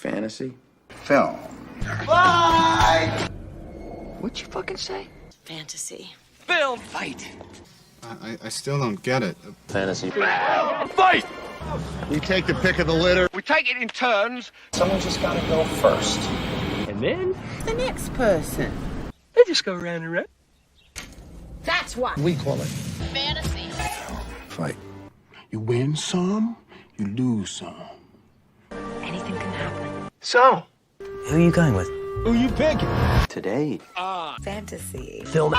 Fantasy? Film. Fight! What'd you fucking say? Fantasy. Film fight. I still don't get it. Fantasy. Fight! We take the pick of the litter. We take it in turns. Someone's just gotta go first. And then The next person. they just go round and round. That's what. We call it Fantasy. fight. You win some, you lose some. Anything can happen. So, Who are you going with? who you picking? Today. Fantasy. Film.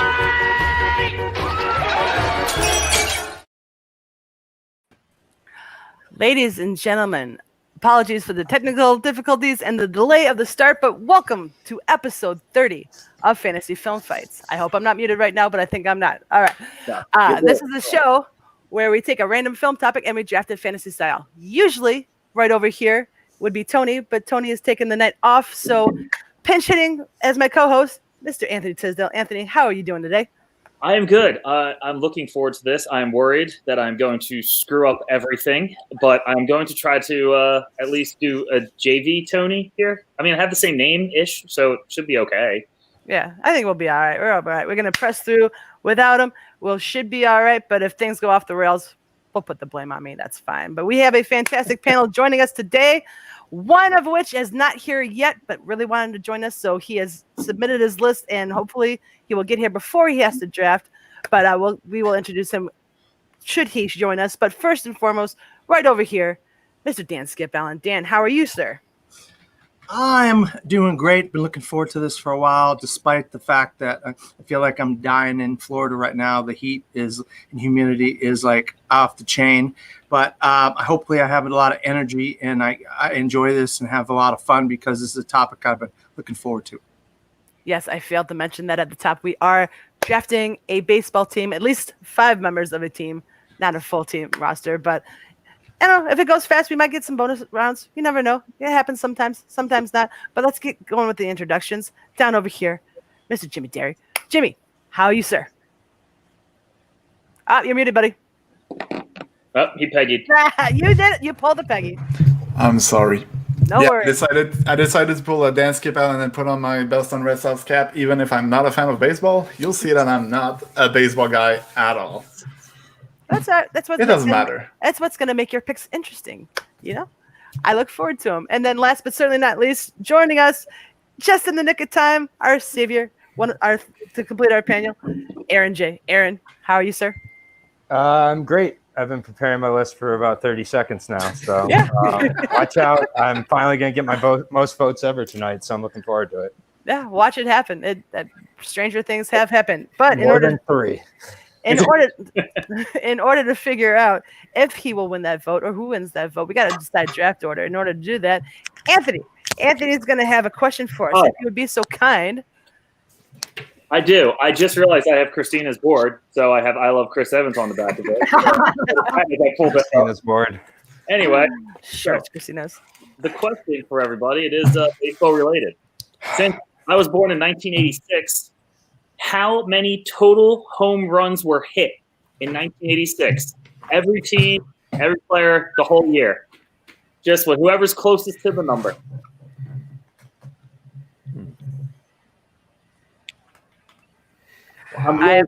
Ladies and gentlemen, apologies for the technical difficulties and the delay of the start, but welcome to episode 30 of Fantasy Film Fights. I hope I'm not muted right now, but I think I'm not. All right. This is a show where we take a random film topic and we draft it fantasy style. Usually, right over here would be Tony, but Tony is taking the night off, so pinch hitting as my co-host, Mr. Anthony Tisdall. Anthony, how are you doing today? I am good. I'm looking forward to this. I'm worried that I'm going to screw up everything, but I'm going to try to at least do a JV Tony here. I mean, I have the same name-ish, so it should be okay. Yeah, I think we'll be all right. We're all right. We're going to press through without him. We should be all right, but if things go off the rails, we'll put the blame on me. That's fine. But we have a fantastic panel joining us today, one of which is not here yet, but really wanted to join us. So he has submitted his list, and hopefully he will get here before he has to draft. But we will introduce him should he join us. But first and foremost, right over here, Mr. Dan Skip Allen. Dan, how are you, sir? I'm doing great. Been looking forward to this for a while, despite the fact that I feel like I'm dying in Florida right now. The heat and humidity is like off the chain. But hopefully I have a lot of energy and I enjoy this and have a lot of fun because this is a topic I've been looking forward to. Yes, I failed to mention that at the top. We are drafting a baseball team, at least 5 members of a team, not a full team roster, but I don't know, if it goes fast, we might get some bonus rounds. You never know. It happens sometimes not. But let's get going with the introductions. Down over here, Mr. Jimmy Dery. Jimmy, how are you, sir? You're muted, buddy. Oh, he Peggy'd. You did it. You pulled the Peggy. I'm sorry. No worries. I decided to pull a Dan Skip Allen and put on my Boston Red Sox cap, even if I'm not a fan of baseball. You'll see that I'm not a baseball guy at all. That's what It doesn't matter. That's what's going to make your picks interesting. You know, I look forward to them. And then last but certainly not least, joining us just in the nick of time, our savior, to complete our panel, Aaron J. Aaron, how are you, sir? I'm great. I've been preparing my list for about 30 seconds now. So Yeah. Watch out. I'm finally going to get my most votes ever tonight. So I'm looking forward to it. Yeah, watch it happen. Stranger things have happened. But More than 3. in order to figure out if he will win that vote or who wins that vote, we got to decide draft order. In order to do that, Anthony's going to have a question for us. If you would be so kind. I do. I just realized I have Christina's board, so I have I Love Chris Evans on the back of it. I pulled it up. Christina's board. Anyway, Sure, it's Christina's. the question for everybody, it is baseball related. Since I was born in 1986, how many total home runs were hit in 1986? Every team, every player, the whole year. Just with whoever's closest to the number. I have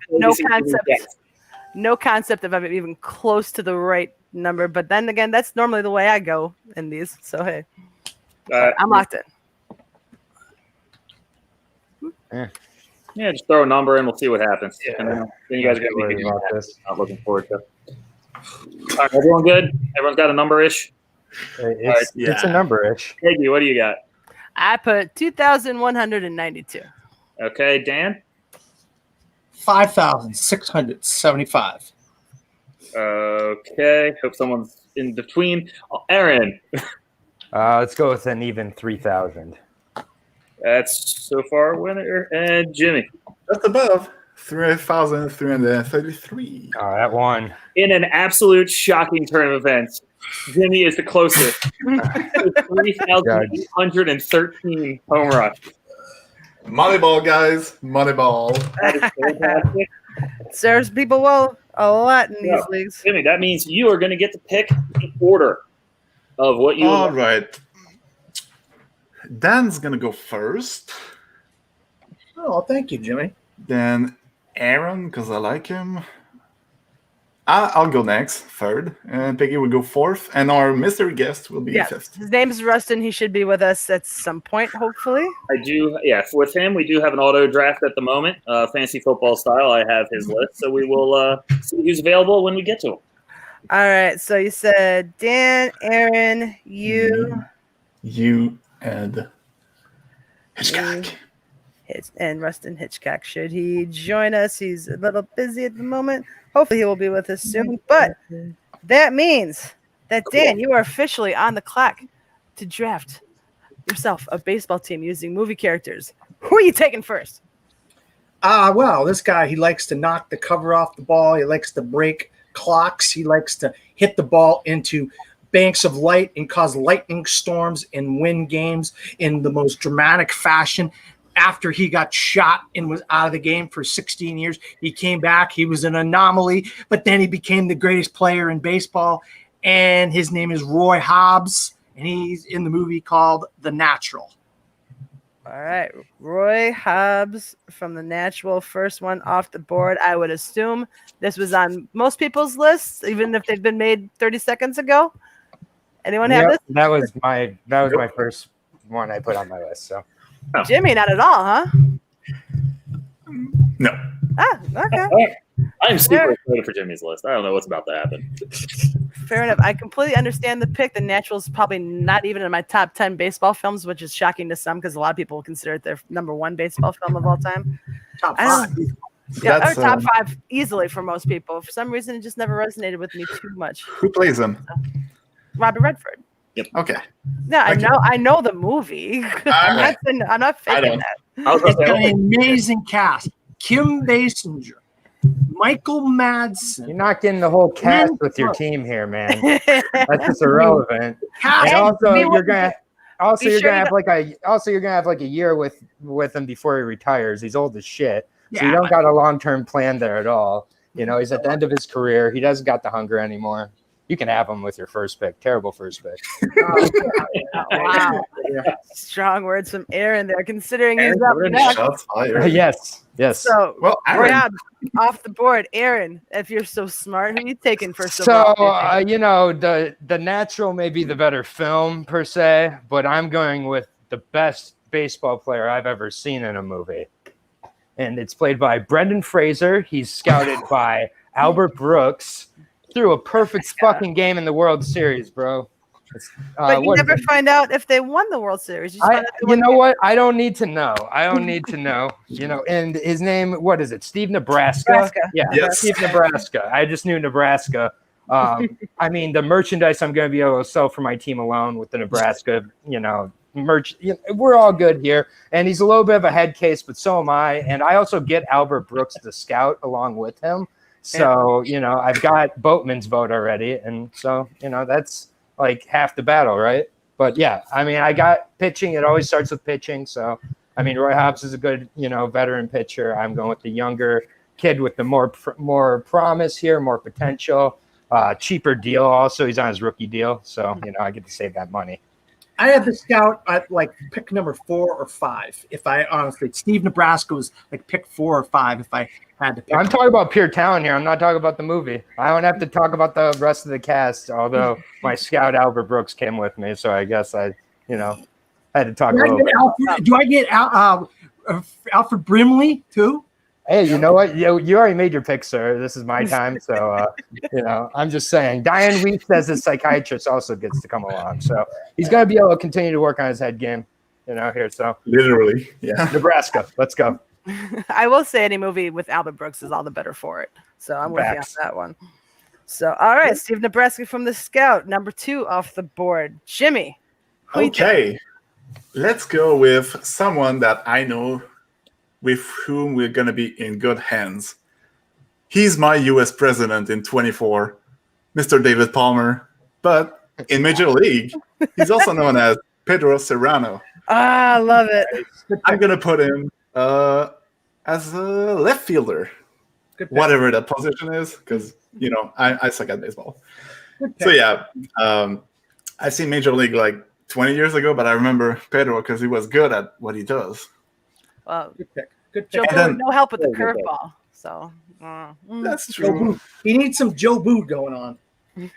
no concept if I'm even close to the right number. But then again, that's normally the way I go in these. So, hey, I'm locked in. Yeah, just throw a number and we'll see what happens. Yeah. And then you guys are going to Worry be about this. not looking forward to it. All right, everyone good? Everyone's got a number-ish? It's a number-ish. Peggy, what do you got? I put 2,192. Okay, Dan? 5,675. Okay, hope someone's in between. Aaron? Let's go with an even 3,000. That's so far a winner. And Jimmy? Just above 3,333. Oh, that one. In an absolute shocking turn of events, Jimmy is the closest. 3,813 home runs. Moneyball, guys. Moneyball. That is fantastic. Serves people well a lot in these leagues. Jimmy, that means you are going to get to pick the order of what you All right. Dan's gonna go first. Oh, thank you, Jimmy. Then Aaron, because I like him. I'll go next, third. And Peggy will go fourth. And our mystery guest will be fifth. His name is Rustin. He should be with us at some point, hopefully. I do, yeah. With him, we do have an auto draft at the moment, fantasy football style. I have his list, so we will see who's available when we get to him. All right. So you said Dan, Aaron, you, and Hitchcock. And Rustin Hitchcock. Should he join us? He's a little busy at the moment. Hopefully he will be with us soon. But that means that, Dan, you are officially on the clock to draft yourself a baseball team using movie characters. Who are you taking first? Well, this guy, he likes to knock the cover off the ball. He likes to break clocks. He likes to hit the ball into banks of light and cause lightning storms and win games in the most dramatic fashion. After he got shot and was out of the game for 16 years, he came back. He was an anomaly, but then he became the greatest player in baseball, and his name is Roy Hobbs, and he's in the movie called The Natural. All right. Roy Hobbs from The Natural, first one off the board. I would assume this was on most people's lists, even if they've been made 30 seconds ago. Anyone have this? That was my first one I put on my list. So. Jimmy, not at all, huh? No. Okay. I'm super excited for Jimmy's list. I don't know what's about to happen. Fair enough. I completely understand the pick. The Natural is probably not even in my top 10 baseball films, which is shocking to some because a lot of people consider it their number one baseball film of all time. Top five. Yeah, or top five easily for most people. For some reason, it just never resonated with me too much. Who plays him? Robert Redford. Yep. Okay. Yeah, I know the movie. I'm not faking that. It's got an amazing cast. Kim Basinger, Michael Madsen. You're not getting the whole cast with your team here, man. That's just irrelevant. And also, you're gonna have like a year with him before he retires. He's old as shit, so you don't got a long-term plan there at all. You know, he's at the end of his career. He doesn't got the hunger anymore. You can have him with your first pick. Terrible first pick. Wow. Strong words from Aaron there, considering he's up next. Yes. So, well, Aaron, off the board. Aaron, if you're so smart, who are you taking first of all? all? The Natural may be the better film per se, but I'm going with the best baseball player I've ever seen in a movie. And it's played by Brendan Fraser. He's scouted by Albert Brooks. Threw a perfect fucking game in the World Series, bro. But you never find out if they won the World Series. You know what? I don't need to know. And his name, what is it? Steve Nebraska? Yeah, yes. Steve Nebraska. I just knew Nebraska. I mean, the merchandise I'm going to be able to sell for my team alone with the Nebraska, merch. We're all good here. And he's a little bit of a head case, but so am I. And I also get Albert Brooks, the scout, along with him. So, I've got Boatman's vote already. And so, that's like half the battle, right? But yeah, I mean, I got pitching. It always starts with pitching. So, I mean, Roy Hobbs is a good, veteran pitcher. I'm going with the younger kid with the more promise here, more potential, cheaper deal. Also, he's on his rookie deal. So, I get to save that money. I had the scout at like pick number 4 or 5. If I honestly, Steve Nebraska was like pick 4 or 5. If I had to pick. I'm talking about pure talent here. I'm not talking about the movie. I don't have to talk about the rest of the cast. Although my scout Albert Brooks came with me, so I guess I had to talk a little bit. Do I get Alfred Brimley too? Hey, you know what? You already made your pick, sir. This is my time. So, I'm just saying. Diane Weeks as a psychiatrist also gets to come along. So he's going to be able to continue to work on his head game, here. So literally, yeah. Nebraska. Let's go. I will say any movie with Albert Brooks is all the better for it. So I'm with you on that one. So, all right, Steve Nebraska from the Scout, number 2 off the board. Jimmy. Okay. Let's go with someone that I know with whom we're going to be in good hands. He's my U.S. president in 24, Mr. David Palmer. But in Major League, he's also known as Pedro Serrano. I love it. I'm going to put him as a left fielder, whatever that position is, because, I suck at baseball. So, yeah, I've seen Major League like 20 years ago, but I remember Pedro because he was good at what he does. Well, Good pick. Good Joe pick. Boo, no help with the Very good curveball. So That's Joe true. Boo. He needs some Joe Boo going on. And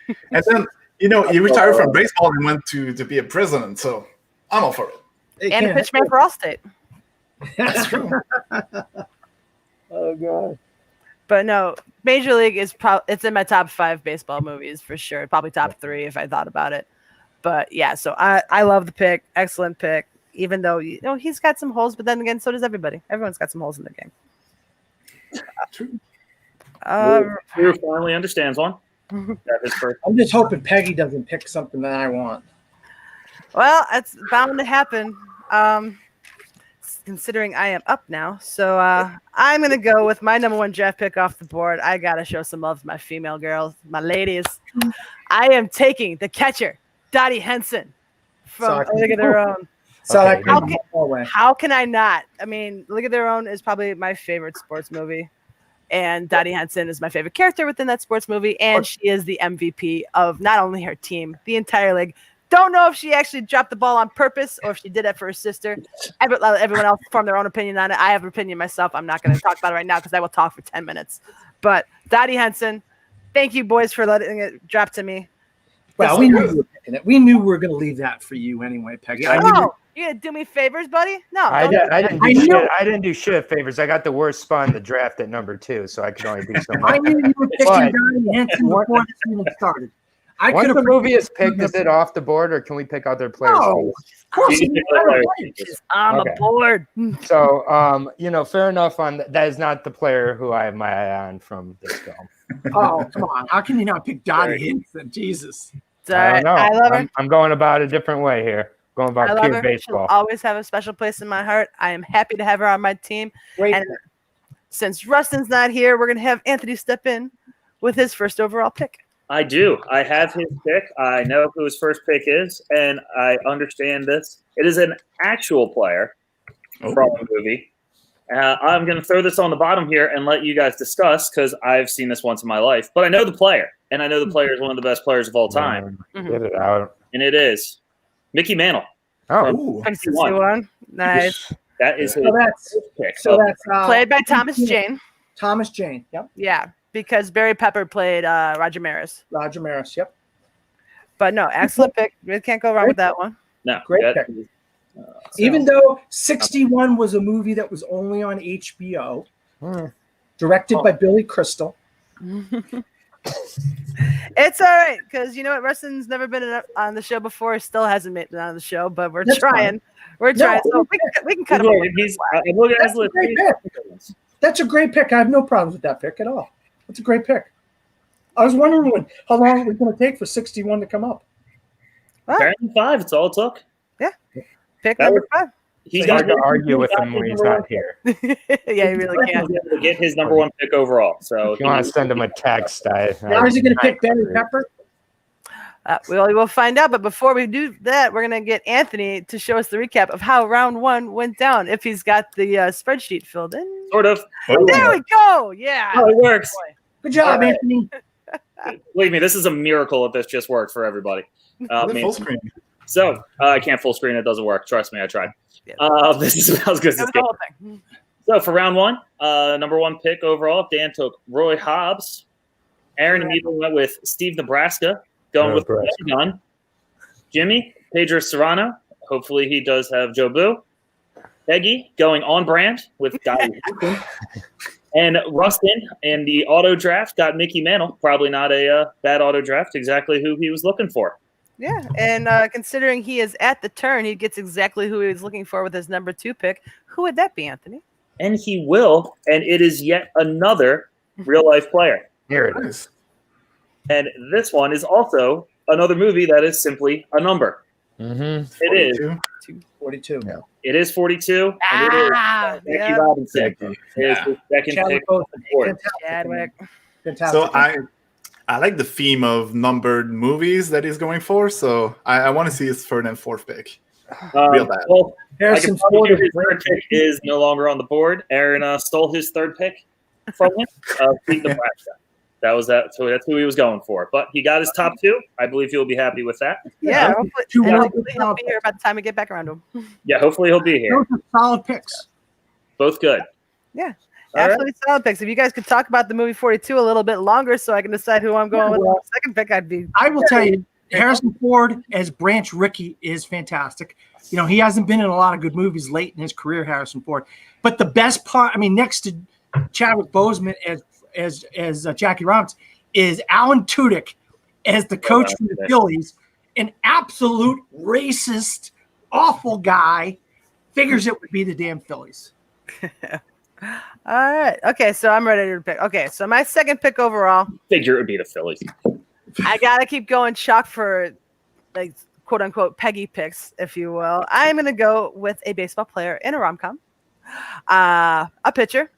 then, he retired from baseball and went to be a president. So I'm all for it. They and a can't- pitchman for Allstate. That's true. Oh god. But no, Major League is it's in my top 5 baseball movies for sure. Probably top 3 if I thought about it. But yeah, so I love the pick. Excellent pick. Even though he's got some holes, but then again, so does everybody. Everyone's got some holes in their game. True. Drew finally understands one. That is first. I'm just hoping Peggy doesn't pick something that I want. Well, it's bound to happen. Considering I am up now, so I'm gonna go with my number 1 draft pick off the board. I gotta show some love to my female girls, my ladies. I am taking the catcher, Dottie Henson from League of Their Own. So Okay. How can I not? I mean, League of Their Own is probably my favorite sports movie, and Dottie Henson is my favorite character within that sports movie, and she is the MVP of not only her team, the entire league. Don't know if she actually dropped the ball on purpose or if she did it for her sister. Everyone else form their own opinion on it. I have an opinion myself. I'm not going to talk about it right now because I will talk for 10 minutes. But Dottie Henson, thank you, boys, for letting it drop to me. Well, we knew you were picking it. We knew we were going to leave that for you anyway, Peggy. I knew Oh, you going to do me favors, buddy? No. I don't do didn't that. I didn't do shit at favors. I got the worst spot in the draft at number 2, so I could only do so I much. knew you were picking But- Dottie Henson before this even started. I Once could the have movie is picked, is it off the board, or can we pick other players? No, of course You you can can. pick other I'm Okay. aboard. So, fair enough on that is not the player who I have my eye on from this film. Oh, come on. How can you not pick Dottie Henson? Jesus. It's all I right. don't know. I love her. I'm going about a different way here. Going I about love pure her. baseball. She'll always have a special place in my heart. I am happy to have her on my team. Great. And since Rustin's not here, we're going to have Anthony step in with his first overall pick. I do. I have his pick. I know who his first pick is, and I understand this. It is an actual player from the movie. I'm going to throw this on the bottom here and let you guys discuss because I've seen this once in my life. But I know the player, and I know the player is one of the best players of all time. Get it out. And it is Mickey Mantle. Oh, From 61. Nice. That is his So that's pick. Played by Thomas Jane. Thomas Jane. Yep. Yeah, because Barry Pepper played Roger Maris. Roger Maris. Yep. But no, excellent pick. We can't go wrong with that one. No, Great that- pick. Even though 61 was a movie that was only on HBO, directed by Billy Crystal. It's all right because you know what, Rustin's never been on the show before. Still hasn't made it on the show, but we're That's trying. fine. We're No, trying. So we can cut him. I'm looking at his That's a list. great pick. That's a great pick. I have no problems with that pick at all. That's a great pick. I was wondering how long it was going to take for 61 to come up. Apparently 5. It's all it took. Yeah. Pick That number was- 5. He's hard got to argue with him when he's not here. Yeah, he really can. to get his number 1 pick overall. So If you want to send him a text, Now is he going to pick Barry Pepper? We will find out. But before we do that, we're going to get Anthony to show us the recap of how round 1 went down. If he's got the spreadsheet filled in. sort of. There we go. Yeah. Oh, it works. Good job, All right. Anthony. Believe me, this is a miracle if this just worked for everybody. Full screen. So I can't full screen. It doesn't work. Trust me, I tried. This is about as good as That was it's the getting. whole thing. So for round 1, number 1 pick overall, Dan took Roy Hobbs. Aaron immediately went with Steve Nebraska, going with Nebraska. the gun. Jimmy, Pedro Serrano. Hopefully he does have Joe Boo. Peggy going on brand with Guy Houston. And Rustin in the auto draft got Mickey Mantle. Probably not a bad auto draft. Exactly who he was looking for. Yeah, and considering he is at the turn, he gets exactly who he was looking for with his number 2 pick. Who would that be, Anthony? And he will. And it is yet another real life player. Here it is. Nice. And this one is also another movie that is simply a number. Mm-hmm. It is. 42. Yeah. It is 42. And it is Becky yeah. Robinson. Becky. It is the second Chadwick pick. Boseman. on the board. Chadwick. Fantastic. So I like the theme of numbered movies that he's going for. So I want to see his third and fourth pick. Real bad. Well, I Harrison can probably Ford do is his third pick is no longer on the board. Aaron stole his third pick from him. Steve Nebraska. So that's who he was going for. But he got his top two. I believe he'll be happy with that. Yeah, hopefully, Two more hopefully good he'll solid be here by the time we get back around to him. Yeah, hopefully he'll be here. Those are solid picks. Both good. Yeah, All right. absolutely solid picks. If you guys could talk about the movie 42 a little bit longer so I can decide who I'm going with the second pick, I'd be. I will tell you, Harrison Ford as Branch Rickey is fantastic. You know, he hasn't been in a lot of good movies late in his career, Harrison Ford. But the best part, I mean, next to Chadwick Boseman as Jackie Robinson, is Alan Tudyk as the coach for the Phillies, an absolute racist, awful guy. Figures it would be the damn Phillies. All right. Okay, so I'm ready to pick. Okay, so my second pick overall. Figure it would be the Phillies. I gotta keep going chalk for, like, quote unquote Peggy picks, if you will. I'm gonna go with a baseball player in a rom-com, a pitcher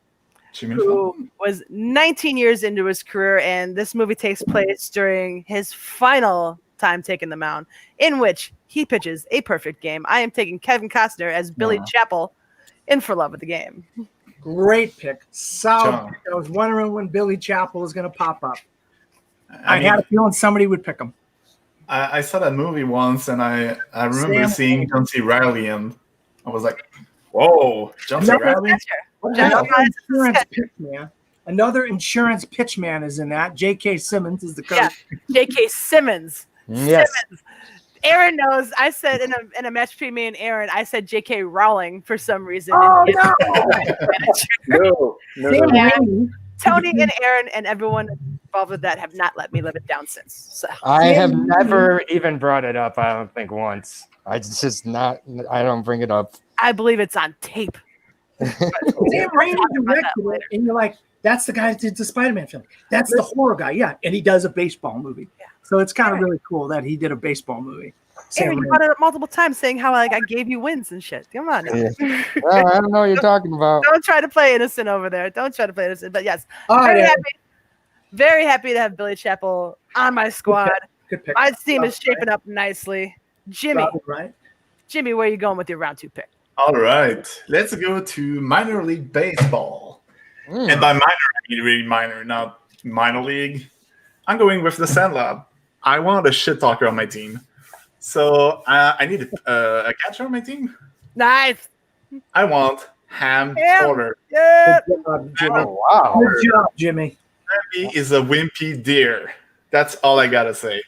who was 19 years into his career, and this movie takes place during his final time taking the mound, in which he pitches a perfect game. I am taking Kevin Costner as Billy Chapel in For Love of the Game. Great pick. Solid pick. I was wondering when Billy Chapel was going to pop up. I had a feeling somebody would pick him. I saw that movie once, and I remember seeing John C. Reilly, and I was like, "Whoa, John C. Reilly!" Another insurance pitch man is in that. J.K. Simmons is the coach. Yeah, J.K. Simmons. Yes. Simmons. Aaron knows. I said in a match between me and Aaron, I said J.K. Rowling for some reason. Oh, No. Tony and Aaron and everyone involved with that have not let me live it down since. So. I have never even brought it up. I don't think once. I don't bring it up. I believe it's on tape. Sam Raimi directed it, and you're like, that's the guy that did the Spider-Man film. That's the horror guy, yeah. And he does a baseball movie. Yeah. So it's kind of really cool that he did a baseball movie. Aaron, you brought it up multiple times saying how I gave you wins and shit. Come on now. Yeah. Well, I don't know what you're talking about. Don't try to play innocent over there. Don't try to play innocent. But yes, very happy to have Billy Chapel on my squad. Good pick. My team is shaping up nicely. Jimmy, Jimmy, where are you going with your round two pick? All right, let's go to minor league baseball. And by minor, I mean really minor, not minor league. I'm going with the Sandlot. I want a shit talker on my team. So I need a catcher on my team. Nice. I want Ham Porter. Yeah. Good job, Jimmy. Oh, wow. Good job, Jimmy. Hammy is a wimpy deer. That's all I gotta say.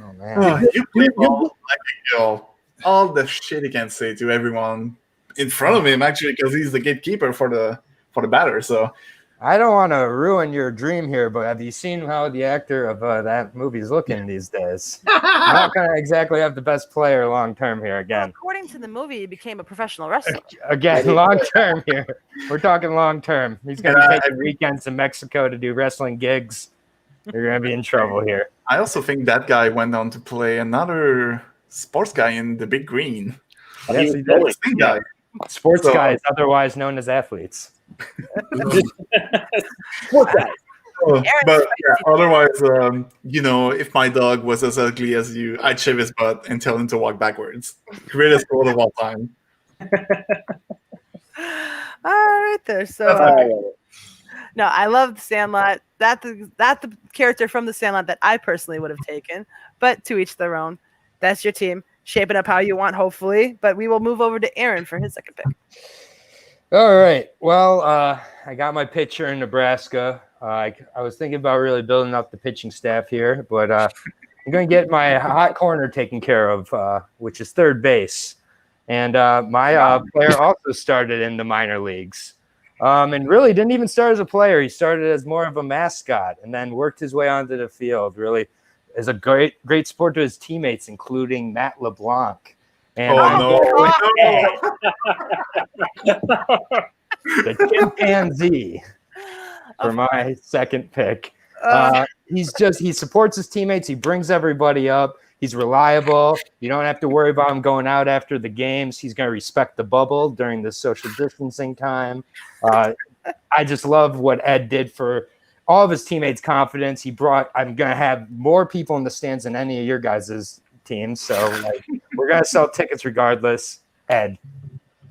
Oh, man. You play ball like a girl. All the shit he can say to everyone in front of him, actually, because he's the gatekeeper for the batter. So I don't want to ruin your dream here, but have you seen how the actor of that movie is looking these days? Not going to exactly have the best player long term here again. Well, according to the movie, he became a professional wrestler. Again, long term here. We're talking long term. He's going to be taking weekends to Mexico to do wrestling gigs. You're going to be in trouble here. I also think that guy went on to play another sports guy in The Big Green. Yes, he did. Same guy. Sports guys, otherwise known as athletes. Sports guys. But otherwise, if my dog was as ugly as you, I'd shave his butt and tell him to walk backwards. Greatest quote of all time. All right there. So no, I love the Sandlot. That's the character from the Sandlot that I personally would have taken. But to each their own. That's your team. Shaping up how you want, hopefully. But we will move over to Aaron for his second pick. All right. Well, I got my pitcher in Nebraska. I was thinking about really building up the pitching staff here, but I'm going to get my hot corner taken care of, which is third base. And my player also started in the minor leagues and really didn't even start as a player. He started as more of a mascot and then worked his way onto the field, really is a great sport to his teammates, including Matt LeBlanc. And the chimpanzee for my second pick. He supports his teammates. He brings everybody up. He's reliable. You don't have to worry about him going out after the games. He's going to respect the bubble during the social distancing time. I just love what Ed did for all of his teammates' confidence. I'm going to have more people in the stands than any of your guys' teams. So we're going to sell tickets regardless. Ed.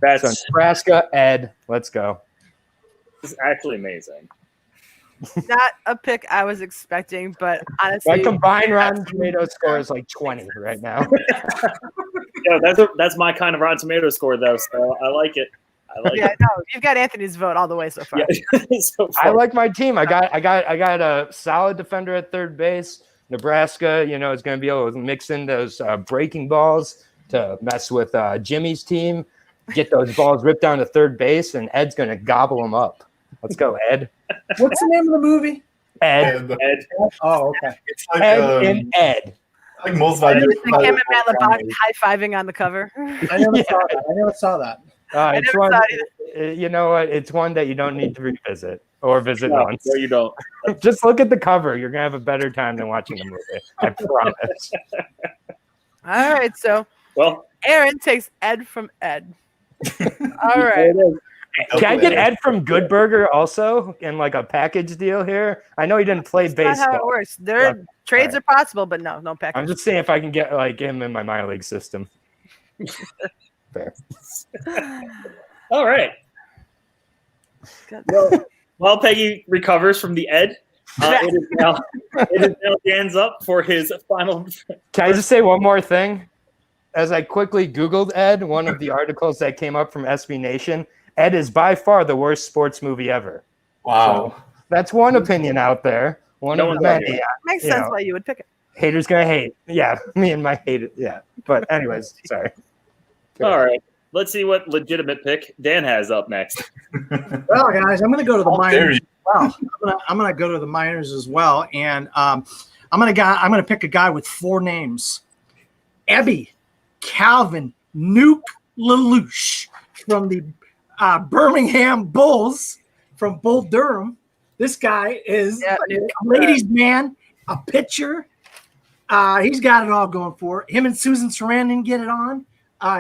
That's so Nebraska, Ed. Let's go. This is actually amazing. Not a pick I was expecting, but My honestly, combined Rotten Tomatoes score is like 20 right now. Yeah, that's my kind of Rotten Tomatoes score though, so I like it. I like yeah, no, you've got Anthony's vote all the way so far. it. So I far. like my team. I got a solid defender at third base. Nebraska, is going to be able to mix in those breaking balls to mess with Jimmy's team, get those balls ripped down to third base, and Ed's going to gobble them up. Let's go, Ed. What's the name of the movie? Ed. Ed. Oh, okay. It's like Ed and Ed. like most And valuable. the cameraman high-fiving on the cover. I never saw that. It's never one. saw it You know what? It's one that you don't need to revisit or visit No, once. no, you don't. Just look at the cover. You're gonna have a better time than watching the movie. I promise. All right, so Well, Aaron takes Ed from Ed. All right. Can I get Ed from Good Burger also in like a package deal here? I know he didn't play That's not baseball. how it works. Trades are possible, but no package. I'm just saying if I can get like him in my minor league system. Fair. all right. Good. Well, while Peggy recovers from the Ed, it is now Dan's up for his final. Can I just say one more thing? As I quickly Googled Ed, one of the articles that came up from SB Nation, Ed is by far the worst sports movie ever. Wow. So that's one opinion out there. One No of one many. knows. Makes you sense know. why you would pick it. Haters gonna hate. Yeah, me and my hate. Yeah. But anyways, sorry. All right. Let's see what legitimate pick Dan has up next. Well, guys, I'm going to go to the How dare minors. you. Well, I'm gonna go to the minors as well, and I'm gonna pick a guy with 4 names: Ebby, Calvin, Nuke, Lelouch from the Birmingham Bulls from Bull Durham. This guy is a ladies' man, a pitcher. He's got it all going for it. Him and Susan Sarandon get it on.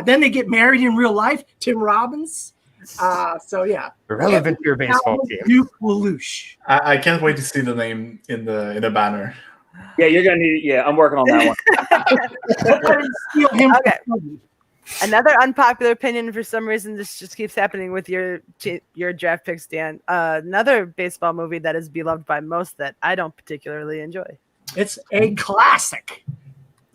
Then they get married in real life. Tim Robbins. So yeah, Irrelevant to your baseball team. Nuke Lelouch. I can't wait to see the name in the banner. Yeah, you're gonna need. Yeah, I'm working on that one. Steal him. Okay. Another unpopular opinion for some reason. This just keeps happening with your draft picks, Dan. Another baseball movie that is beloved by most that I don't particularly enjoy. It's a classic.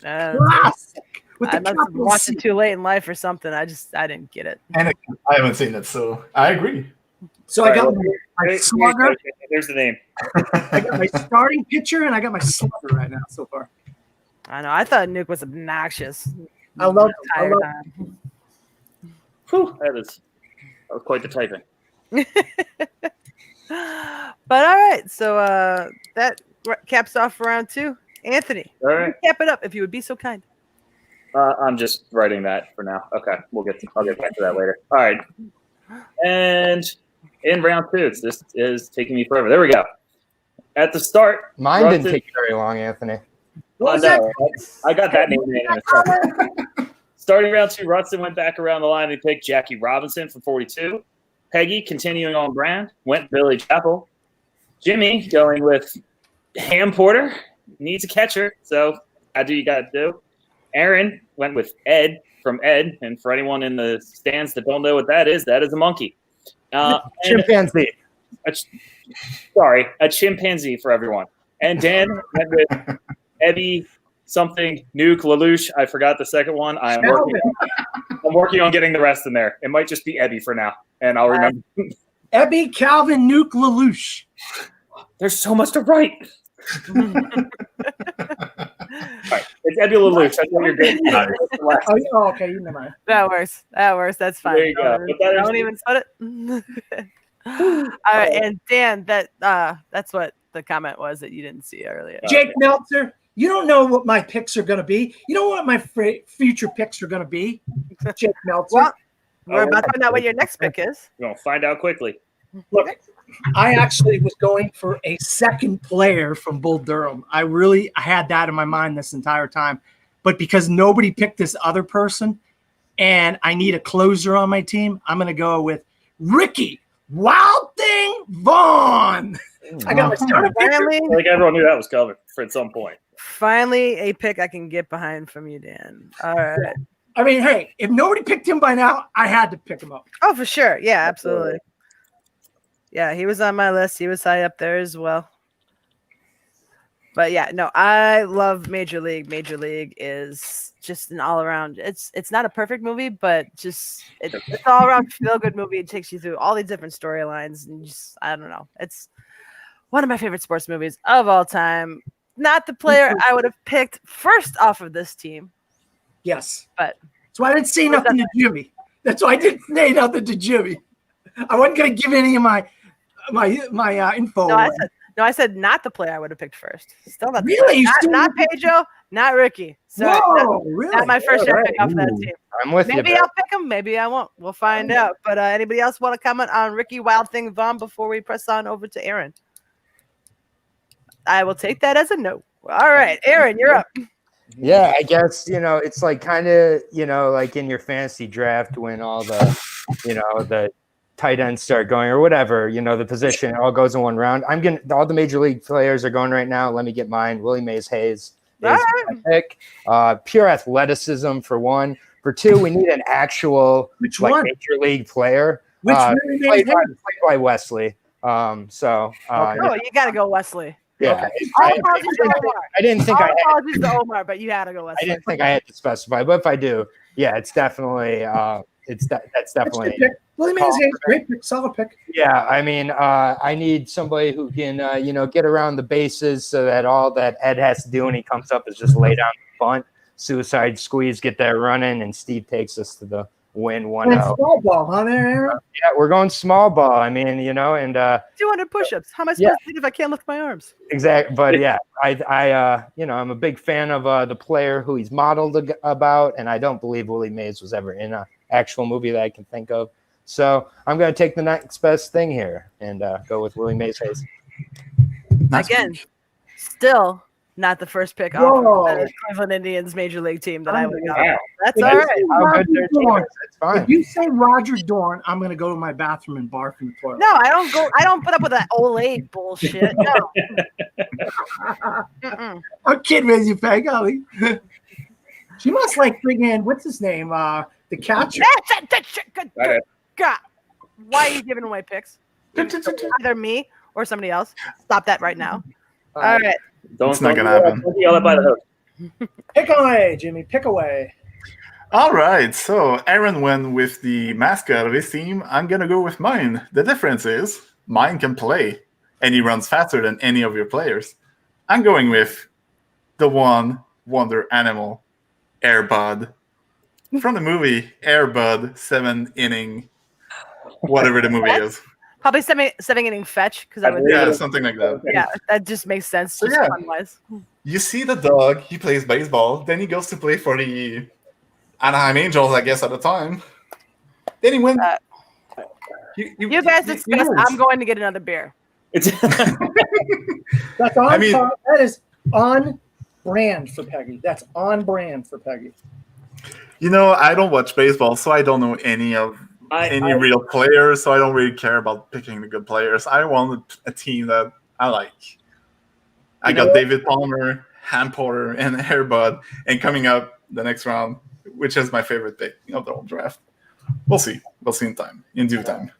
Classic. With I the must have capital watched C. it too late in life or something. I didn't get it. And I haven't seen it, so I agree. So I got All my slugger, There's the name. I got my starting pitcher, and I got my slugger right now so far. I know. I thought Nuke was obnoxious. I love The entire time. Whew, that was quite the typing. But all right, so that caps off round 2. Anthony, All right. cap it up if you would be so kind. I'm just writing that for now. Okay, I'll get back to that later. All right. And in round 2, this is taking me forever. There we go. At the start, Mine Rustin- didn't take very long, Anthony. I know. I got that name in a second. Starting round 2, Rustin went back around the line and picked Jackie Robinson from 42. Peggy, continuing on brand, went Billy Chappell. Jimmy, going with Ham Porter, needs a catcher, so I do you got to do. Aaron went with Ed from Ed, and for anyone in the stands that don't know what that is a monkey. Chimpanzee. A chimpanzee for everyone. And Dan went with Ebby something, Nuke, Lelouch. I forgot the second one. I'm working on getting the rest in there. It might just be Ebby for now, and I'll remember. Ebby, Calvin, Nuke, Lelouch. There's so much to write. All right, it's Ebby Lelouch. That's what you're good. Oh, okay, you never mind. That works. That's fine. There you go. But that is- Don't even split it. All right, and Dan, that's what the comment was that you didn't see earlier. Jake Meltzer, you don't know what my picks are going to be. You know what my future picks are going to be, Jake Meltzer. Well, we're about to find out what your next pick is. We're gonna find out quickly. Look, I actually was going for a second player from Bull Durham. I had that in my mind this entire time. But because nobody picked this other person and I need a closer on my team, I'm going to go with Ricky Wild Thing Vaughn. I got my starting pitcher. Finally, I think everyone knew that was coming at some point. finally, a pick I can get behind from you, Dan. All right. I mean, hey, if nobody picked him by now, I had to pick him up. Oh, for sure. Yeah, absolutely. Yeah, he was on my list. He was high up there as well. But yeah, no, I love Major League. Major League is just an all around. It's not a perfect movie, but just it's all around feel good movie. It takes you through all these different storylines, and just I don't know. It's one of my favorite sports movies of all time. Not the player I would have picked first off of this team. Yes. But so I didn't say nothing to Jimmy. That's why I didn't say nothing to Jimmy. I wasn't going to give any of my info. No, I said not the player I would have picked first. Still not. Really? Not Pedro, not Ricky. So really? Not my first round pick off of that team. I'm with you. Maybe I'll pick him. Maybe I won't. We'll find out. But anybody else want to comment on Ricky Wild Thing Vaughn before we press on over to Aaron? I will take that as a no. All right, Aaron, you're up. Yeah, I guess, it's like kind of, like in your fantasy draft when all the, the tight ends start going or whatever, the position all goes in one round. All the major league players are going right now. Let me get mine. Willie Mays Hayes is my pick. Pure athleticism for one. For two, we need an actual major league player. Which played by Wesley. You got to go Wesley. Yeah, I didn't think I had. Apologies to Omar, but you had to go Wesley. I didn't think I had to specify, but if I do, yeah, it's definitely that's definitely. Willie Mays Hayes, great pick, solid pick. Yeah, I mean, I need somebody who can get around the bases so that all that Ed has to do when he comes up is just lay down the bunt, suicide squeeze, get that running, and Steve takes us to the win 1-0. Small ball, huh, there, Aaron? Yeah, we're going small ball. I mean, and 200 push-ups. How am I supposed to do if I can't lift my arms? Exactly, but yeah, I'm a big fan of the player who he's modeled about, and I don't believe Willie Mays was ever in an actual movie that I can think of. So I'm going to take the next best thing here and go with Willie Mays Hayes. Again, still not the first pick off the Cleveland Indians major league team that I would have got. That's all right. It's fine. If you say Roger Dorn, I'm going to go to my bathroom and barf in the toilet. No, I don't go. I don't put up with that Olay bullshit. No. I'm kidding with you, Peg. She must like friggin' what's his name? The catcher. God, why are you giving away picks? Either me or somebody else. Stop that right now. All right. It's not gonna happen. Don't yell by the hook. Pick away, Jimmy. Pick away. All right, so Aaron went with the mascot of his team. I'm gonna go with mine. The difference is mine can play, and he runs faster than any of your players. I'm going with the one wonder animal, Air Bud, from the movie Air Bud, 7-inning, whatever the movie is. Probably seven inning fetch because something like that. Yeah, that just makes sense. So just fun-wise. You see the dog. He plays baseball. Then he goes to play for the Anaheim Angels, I guess, at the time. Then he went. You guys discuss. I'm going to get another beer. That's on. That is on brand for Peggy. That's on brand for Peggy. I don't watch baseball, so I don't know any real players, so I don't really care about picking the good players. I want a team that I like. I got David Palmer, Ham Porter, and Air Bud, and coming up the next round, which is my favorite pick of the whole draft. We'll see. We'll see in due time.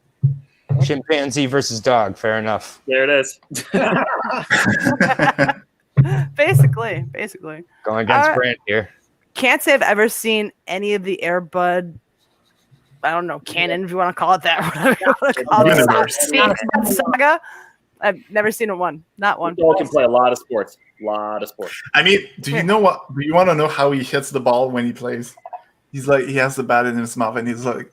Chimpanzee versus dog. Fair enough. There it is. Basically. Going against Brand here. Can't say I've ever seen any of the Air Bud. I don't know, canon, if you want to call it that. Whatever you want to call it. Saga. I've never seen one. Not one. Football can play a lot of sports. I mean, do you want to know how he hits the ball when he plays? He's like, he has the bat in his mouth, and he's like,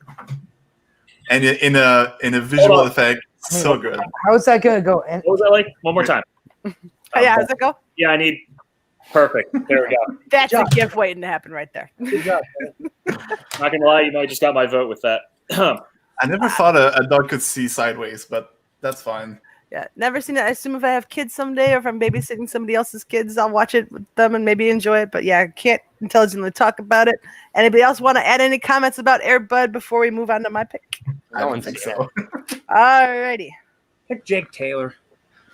and in a visual effect, so good. How is that gonna go? What was that like? One more time. Yeah, how's it go? Yeah, I need. Perfect. There we go. That's a gift waiting to happen right there. Good job. Not gonna lie, you might just got my vote with that. I never thought a dog could see sideways, but that's fine. Yeah, never seen it. I assume if I have kids someday, or if I'm babysitting somebody else's kids, I'll watch it with them and maybe enjoy it. But yeah, I can't intelligently talk about it. Anybody else want to add any comments about Air Bud before we move on to my pick? I don't think so. Alrighty. Pick Jake Taylor.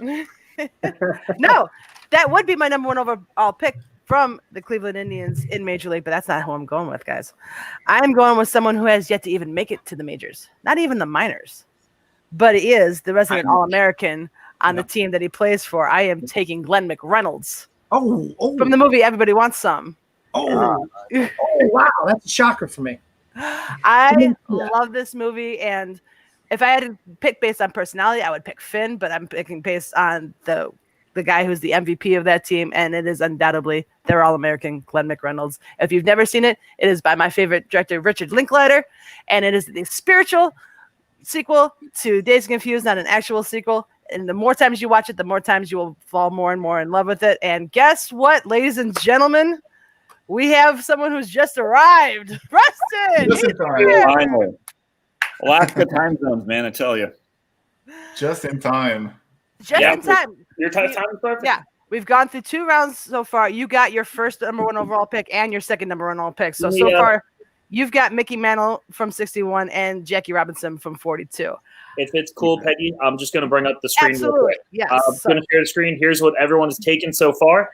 No, that would be my number one overall pick from the Cleveland Indians in Major League, but that's not who I'm going with, guys. I'm going with someone who has yet to even make it to the majors, not even the minors. but he is the resident I know. All-American on the Yeah. team that he plays for. I am taking Glenn McReynolds Oh, from the movie Everybody Wants Some. oh, wow, that's a shocker for me. I love this movie, and if I had to pick based on personality, I would pick Finn, but I'm picking based on the guy who's the MVP of that team, and it is undoubtedly their All-American Glenn McReynolds. If you've never seen it, it is by my favorite director, Richard Linklater, and it is the spiritual sequel to Dazed and Confused, not an actual sequel. And the more times you watch it, the more times you will fall more and more in love with it. And guess what, ladies and gentlemen? We have someone who's just arrived. Rustin! Just in he's time. here. Finally. Alaska time zones, man, I tell you. Just in time. Just Yeah. in time. Your time is perfect? Yeah. We've gone through 2 rounds so far. You got your first number 1 overall pick and your second number 1 overall pick. So Yeah. far, you've got Mickey Mantle from 61 and Jackie Robinson from 42. If it's cool, Peggy, I'm just going to bring up the screen real Absolutely. quick. Yes. I'm going to share the screen. Here's what everyone has taken so far.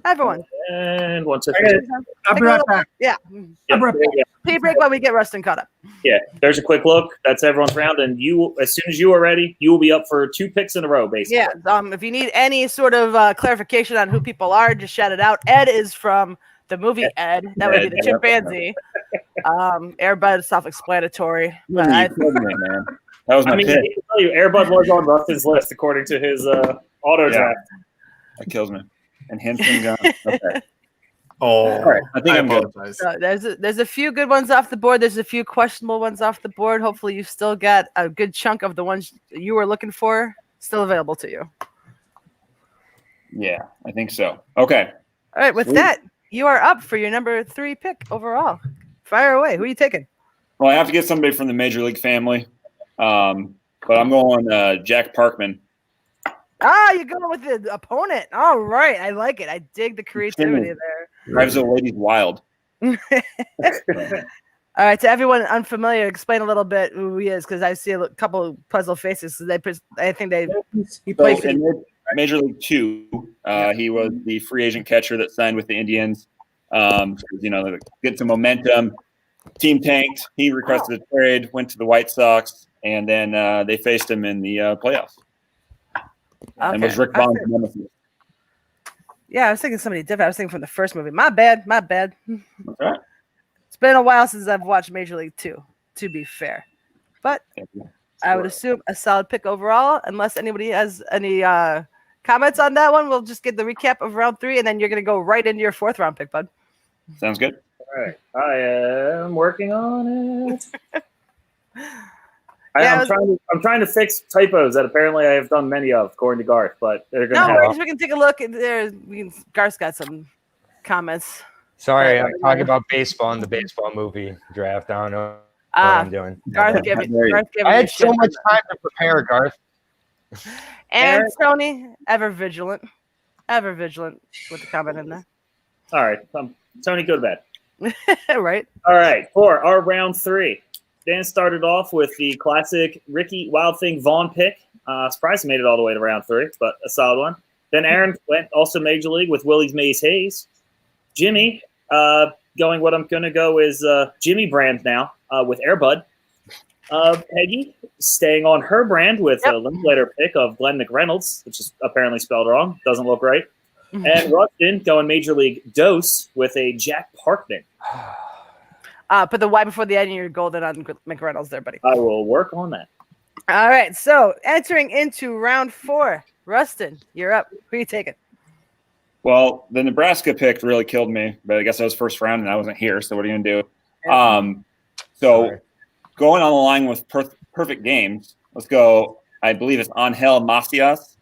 Everyone. And 1 second. I'll be right back. Yeah. Yeah, there you go. Tea break while we get Rustin caught up. Yeah, there's a quick look. That's everyone's round. And you, as soon as you are ready, you will be up for 2 picks in a row, basically. Yeah. If you need any sort of clarification on who people are, just shout it out. Ed is from the movie Ed. That would be the chimpanzee. Air Bud is self-explanatory. But You killed me, man. That was my I mean, pick. I can tell you, Airbud was on Rustin's list according to his auto draft. That kills me. And Henson gone. Okay. Oh, All right. I think I'm good. apologize. So there's a few good ones off the board. There's a few questionable ones off the board. Hopefully, you've still got a good chunk of the ones you were looking for still available to you. Yeah, I think so. Okay. All right, with Sweet. that, you are up for your number 3 pick overall. Fire away. Who are you taking? Well, I have to get somebody from the Major League family, but I'm going Jack Parkman. Ah, you're going with the opponent. All right, I like it. I dig the creativity there. Drives the ladies wild. All right, to everyone unfamiliar, explain a little bit who he is, because I see a couple puzzle faces. So I think he So played for in Major League 2, he was the free agent catcher that signed with the Indians. Get some momentum. Team tanked. He requested a trade, went to the White Sox, and then they faced him in the playoffs. And was Rick Vaughn's nemesis. Yeah, I was thinking somebody different. I was thinking from the first movie. My bad. That's right. It's been a while since I've watched Major League 2, to be fair. But I would assume a solid pick overall, unless anybody has any comments on that one. We'll just get the recap of round 3, and then you're going to go right into your 4th round pick, bud. Sounds good. All right. I am working on it. Yeah, I'm trying to fix typos that apparently I have done many of, according to Garth, but they're going to No have. worries. We can take a look. Garth's got some comments. Sorry, I'm talking about baseball in the baseball movie draft. I don't know what I'm doing. Garth giving I had so much time to prepare, Garth. And Tony, ever vigilant with the comment in there. All right. Tony, go to bed. Right. All right. For our round 3, Dan started off with the classic Ricky Wild Thing Vaughn pick. Surprised he made it all the way to round 3, but a solid one. Then Aaron went also Major League with Willie's Mays Hayes. Jimmy, what I'm going to go is Jimmy brand now with Airbud. Peggy, staying on her brand with a Linklater pick of Glenn McReynolds, which is apparently spelled wrong. Doesn't look right. And Rustin going Major League Dose with a Jack Parkman. Put the Y before the N and you're golden on McReynolds there, buddy. I will work on that. All right, so entering into round 4. Rustin, you're up. Who are you taking? Well, the Nebraska pick really killed me, but I guess I was first round and I wasn't here, so what are you going to do? So going on the line with perfect games, let's go, I believe it's Angel Macias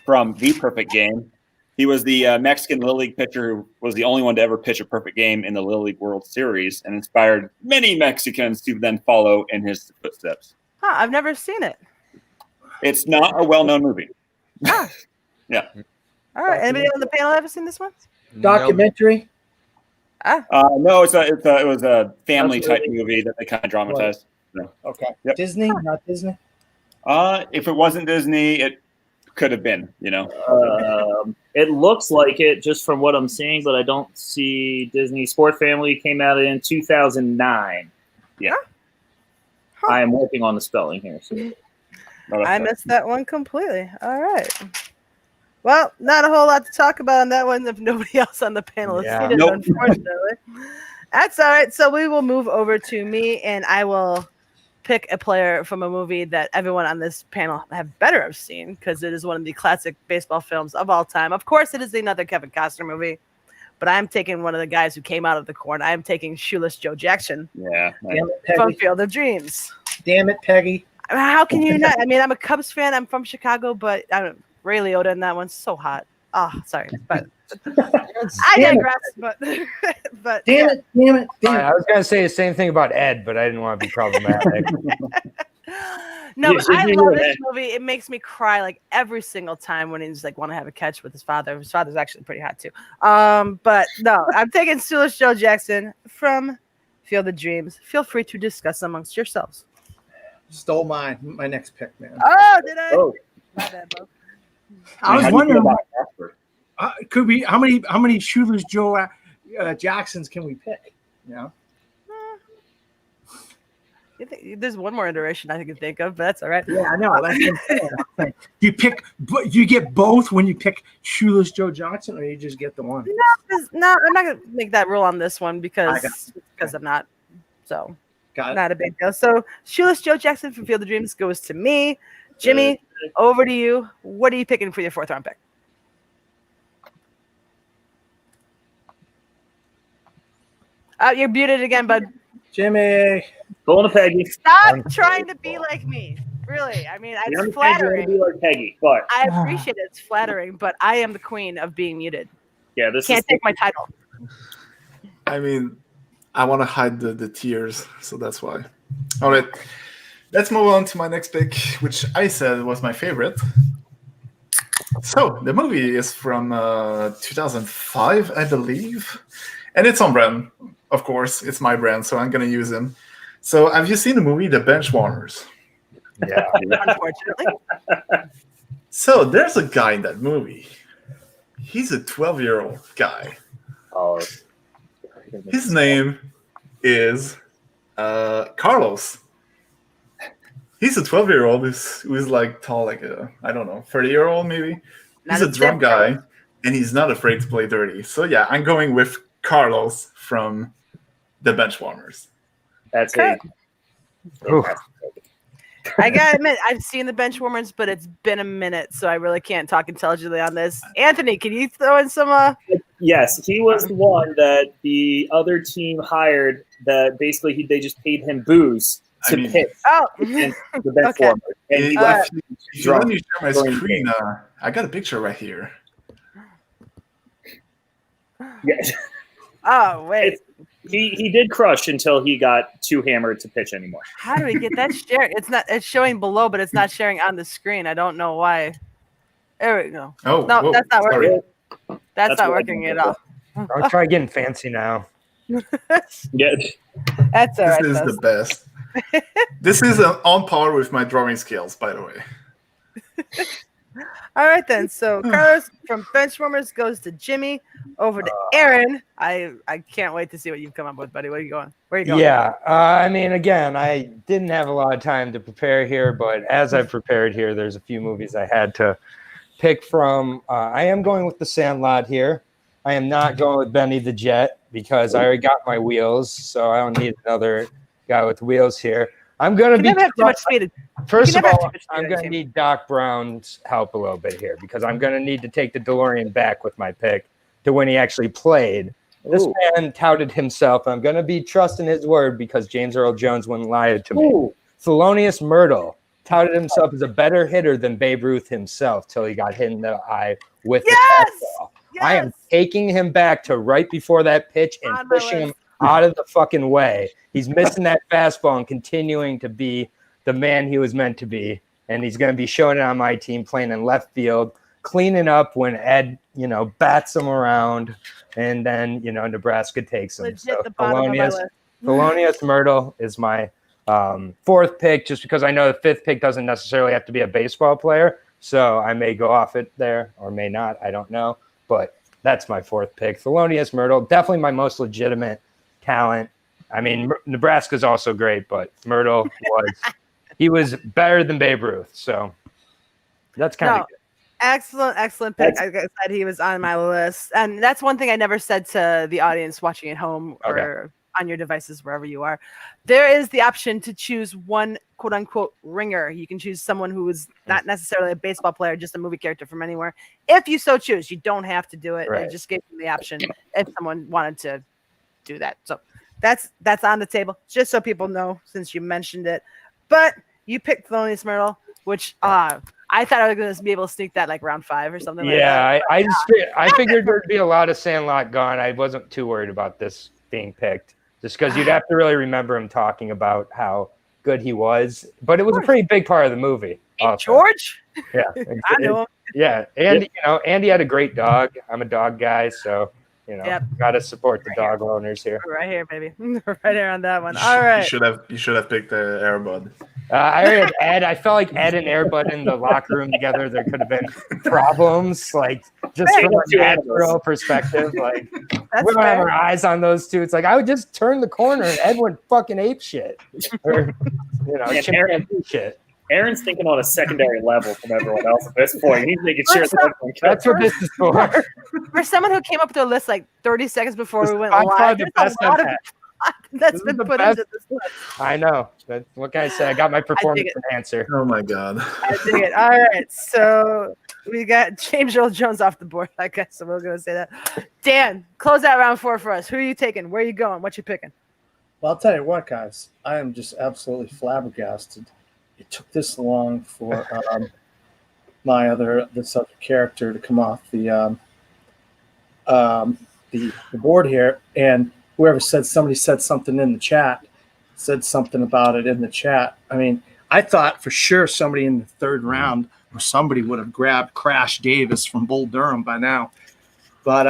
from The Perfect Game. He was the Mexican Little League pitcher who was the only one to ever pitch a perfect game in the Little League World Series and inspired many Mexicans to then follow in his footsteps. Huh, I've never seen it. It's not a well-known movie. Yeah. All right, anybody on the panel ever seen this one? Documentary? No, it was a family-type movie that they kind of dramatized. So, Okay. Yep. Disney? Not Disney? If it wasn't Disney, it could have been, It looks like it just from what I'm seeing, but I don't see Disney. Sport Family came out in 2009. Yeah. I am working on the spelling here. So. I missed that one completely. All right. Well, not a whole lot to talk about on that one if nobody else on the panel has seen it, unfortunately. That's all right. So we will move over to me, and I will pick a player from a movie that everyone on this panel better have seen, because it is one of the classic baseball films of all time. Of course, it is another Kevin Costner movie, but I'm taking one of the guys who came out of the corn. I am taking Shoeless Joe Jackson from Field of Dreams. Damn it, Peggy. How can you not? I mean, I'm a Cubs fan. I'm from Chicago, but Ray Liotta in that one's so hot. Oh, sorry, but I digress. But damn it. I was gonna say the same thing about Ed, but I didn't want to be problematic. No, but I love this movie. It makes me cry like every single time when he's like want to have a catch with his father. His father's actually pretty hot too. But no, I'm taking Shoeless Joe Jackson from Field of Dreams. Feel free to discuss amongst yourselves. Stole my next pick, man. Oh, did I? Oh. My bad, Bo. I was wondering, could we? How many Shoeless Joe Jacksons can we pick? You know, there's one more iteration I can think of, but that's all right. Yeah, I know. That's you get both when you pick Shoeless Joe Jackson, or you just get the one. No, I'm not gonna make that rule on this one because I'm not. So not a big deal. So Shoeless Joe Jackson from Field of Dreams goes to me. Jimmy, over to you. What are you picking for your 4th round pick? You're muted again, bud. Jimmy. Going to Peggy. Stop trying to be like me. Really. I mean, it's flattering. Be like Peggy, but I appreciate it. It's flattering, but I am the queen of being muted. Yeah, can't take my title. I mean, I want to hide the tears, so that's why. All right. Let's move on to my next pick, which I said was my favorite. So, the movie is from 2005, I believe. And it's on brand. Of course, it's my brand, so I'm going to use him. So, have you seen the movie The Benchwarmers? Yeah. Unfortunately. So, there's a guy in that movie. He's a 12-year-old guy. Oh. His name is Carlos. He's a 12-year-old who's like tall, like a, I don't know, 30-year-old maybe. He's a drunk guy, and he's not afraid to play dirty. So yeah, I'm going with Carlos from The Benchwarmers. That's it. I gotta admit, I've seen The Benchwarmers, but it's been a minute, so I really can't talk intelligently on this. Anthony, can you throw in some? Yes, he was the one that the other team hired. That basically they just paid him booze to pitch. Oh, the Benchwarmers. And he left. If you let me share my screen, I got a picture right here. Yes. Oh wait. He did crush until he got too hammered to pitch anymore. How do we get that share? It's showing below, but it's not sharing on the screen. I don't know why. There we go. Oh no, that's not working. That's not what working at all. I'll try getting fancy now. Yeah. That's all right. This is the best. This is on par with my drawing skills, by the way. All right then. So Carlos from Benchwarmers goes to Jimmy. Over to Aaron. I can't wait to see what you've come up with, buddy. Where are you going? Yeah. I mean, again, I didn't have a lot of time to prepare here, but as I've prepared here, there's a few movies I had to pick from. I am going with The Sandlot here. I am not going with Benny the Jet because I already got my wheels, so I don't need another guy with wheels here. I'm going to be. Never have too much speed. First of all, I'm going to need Doc Brown's help a little bit here because I'm going to need to take the DeLorean back with my pick to when he actually played. This man touted himself. I'm going to be trusting his word because James Earl Jones wouldn't lie to me. Thelonious Myrtle touted himself as a better hitter than Babe Ruth himself till he got hit in the eye with the fastball. Yes! I am taking him back to right before that pitch and pushing him out of the fucking way. He's missing that fastball and continuing to be the man he was meant to be. And he's going to be showing it on my team, playing in left field, cleaning up when Ed, bats him around, and then, Nebraska takes him. Legit so the bottom of my list. Thelonious Myrtle is my fourth pick, just because I know the fifth pick doesn't necessarily have to be a baseball player. So I may go off it there or may not. I don't know. But that's my fourth pick. Thelonious Myrtle, definitely my most legitimate talent. I mean, Nebraska's also great, but Myrtle was he was better than Babe Ruth. So that's kind of good. Excellent pick. Like I said, he was on my list. And that's one thing I never said to the audience watching at home or on your devices, wherever you are. There is the option to choose one quote unquote ringer. You can choose someone who is not necessarily a baseball player, just a movie character from anywhere. If you so choose, you don't have to do it. Right. I just gave you the option if someone wanted to do that. So that's on the table, just so people know, since you mentioned it. But you picked Thelonious Myrtle, which I thought I was going to be able to sneak that like round 5 or something like that. Yeah, I figured there'd be a lot of Sandlot gone. I wasn't too worried about this being picked, just because you'd have to really remember him talking about how good he was. But it was a pretty big part of the movie. George? Yeah. I know him. Yeah, and Andy had a great dog. I'm a dog guy, so got to support the dog owners here. Right here, baby. Right here on that one. All right. You should have picked the Airbud. I already had Ed. I felt like Ed and Airbud in the locker room together, there could have been problems, like just from a natural perspective. Like we don't have our eyes on those two. It's like I would just turn the corner and Ed went fucking ape shit, or chimpanzee shit. Aaron's thinking on a secondary level from everyone else at this point. He's making sure that's what this is for. For someone who came up with a list like 30 seconds before we went live, that's been put into this list. I know. What can I say? I got my performance enhancer. Oh my god. I dig it. All right. So we got James Earl Jones off the board, I guess. So we're going to say that. Dan, close out round 4 for us. Who are you taking? Where are you going? What you picking? Well, I'll tell you what, guys. I am just absolutely flabbergasted. It took this long for this other character to come off the board here, and somebody said something in the chat, said something about it in the chat. I mean, I thought for sure somebody in the 3rd round or somebody would have grabbed Crash Davis from Bull Durham by now, but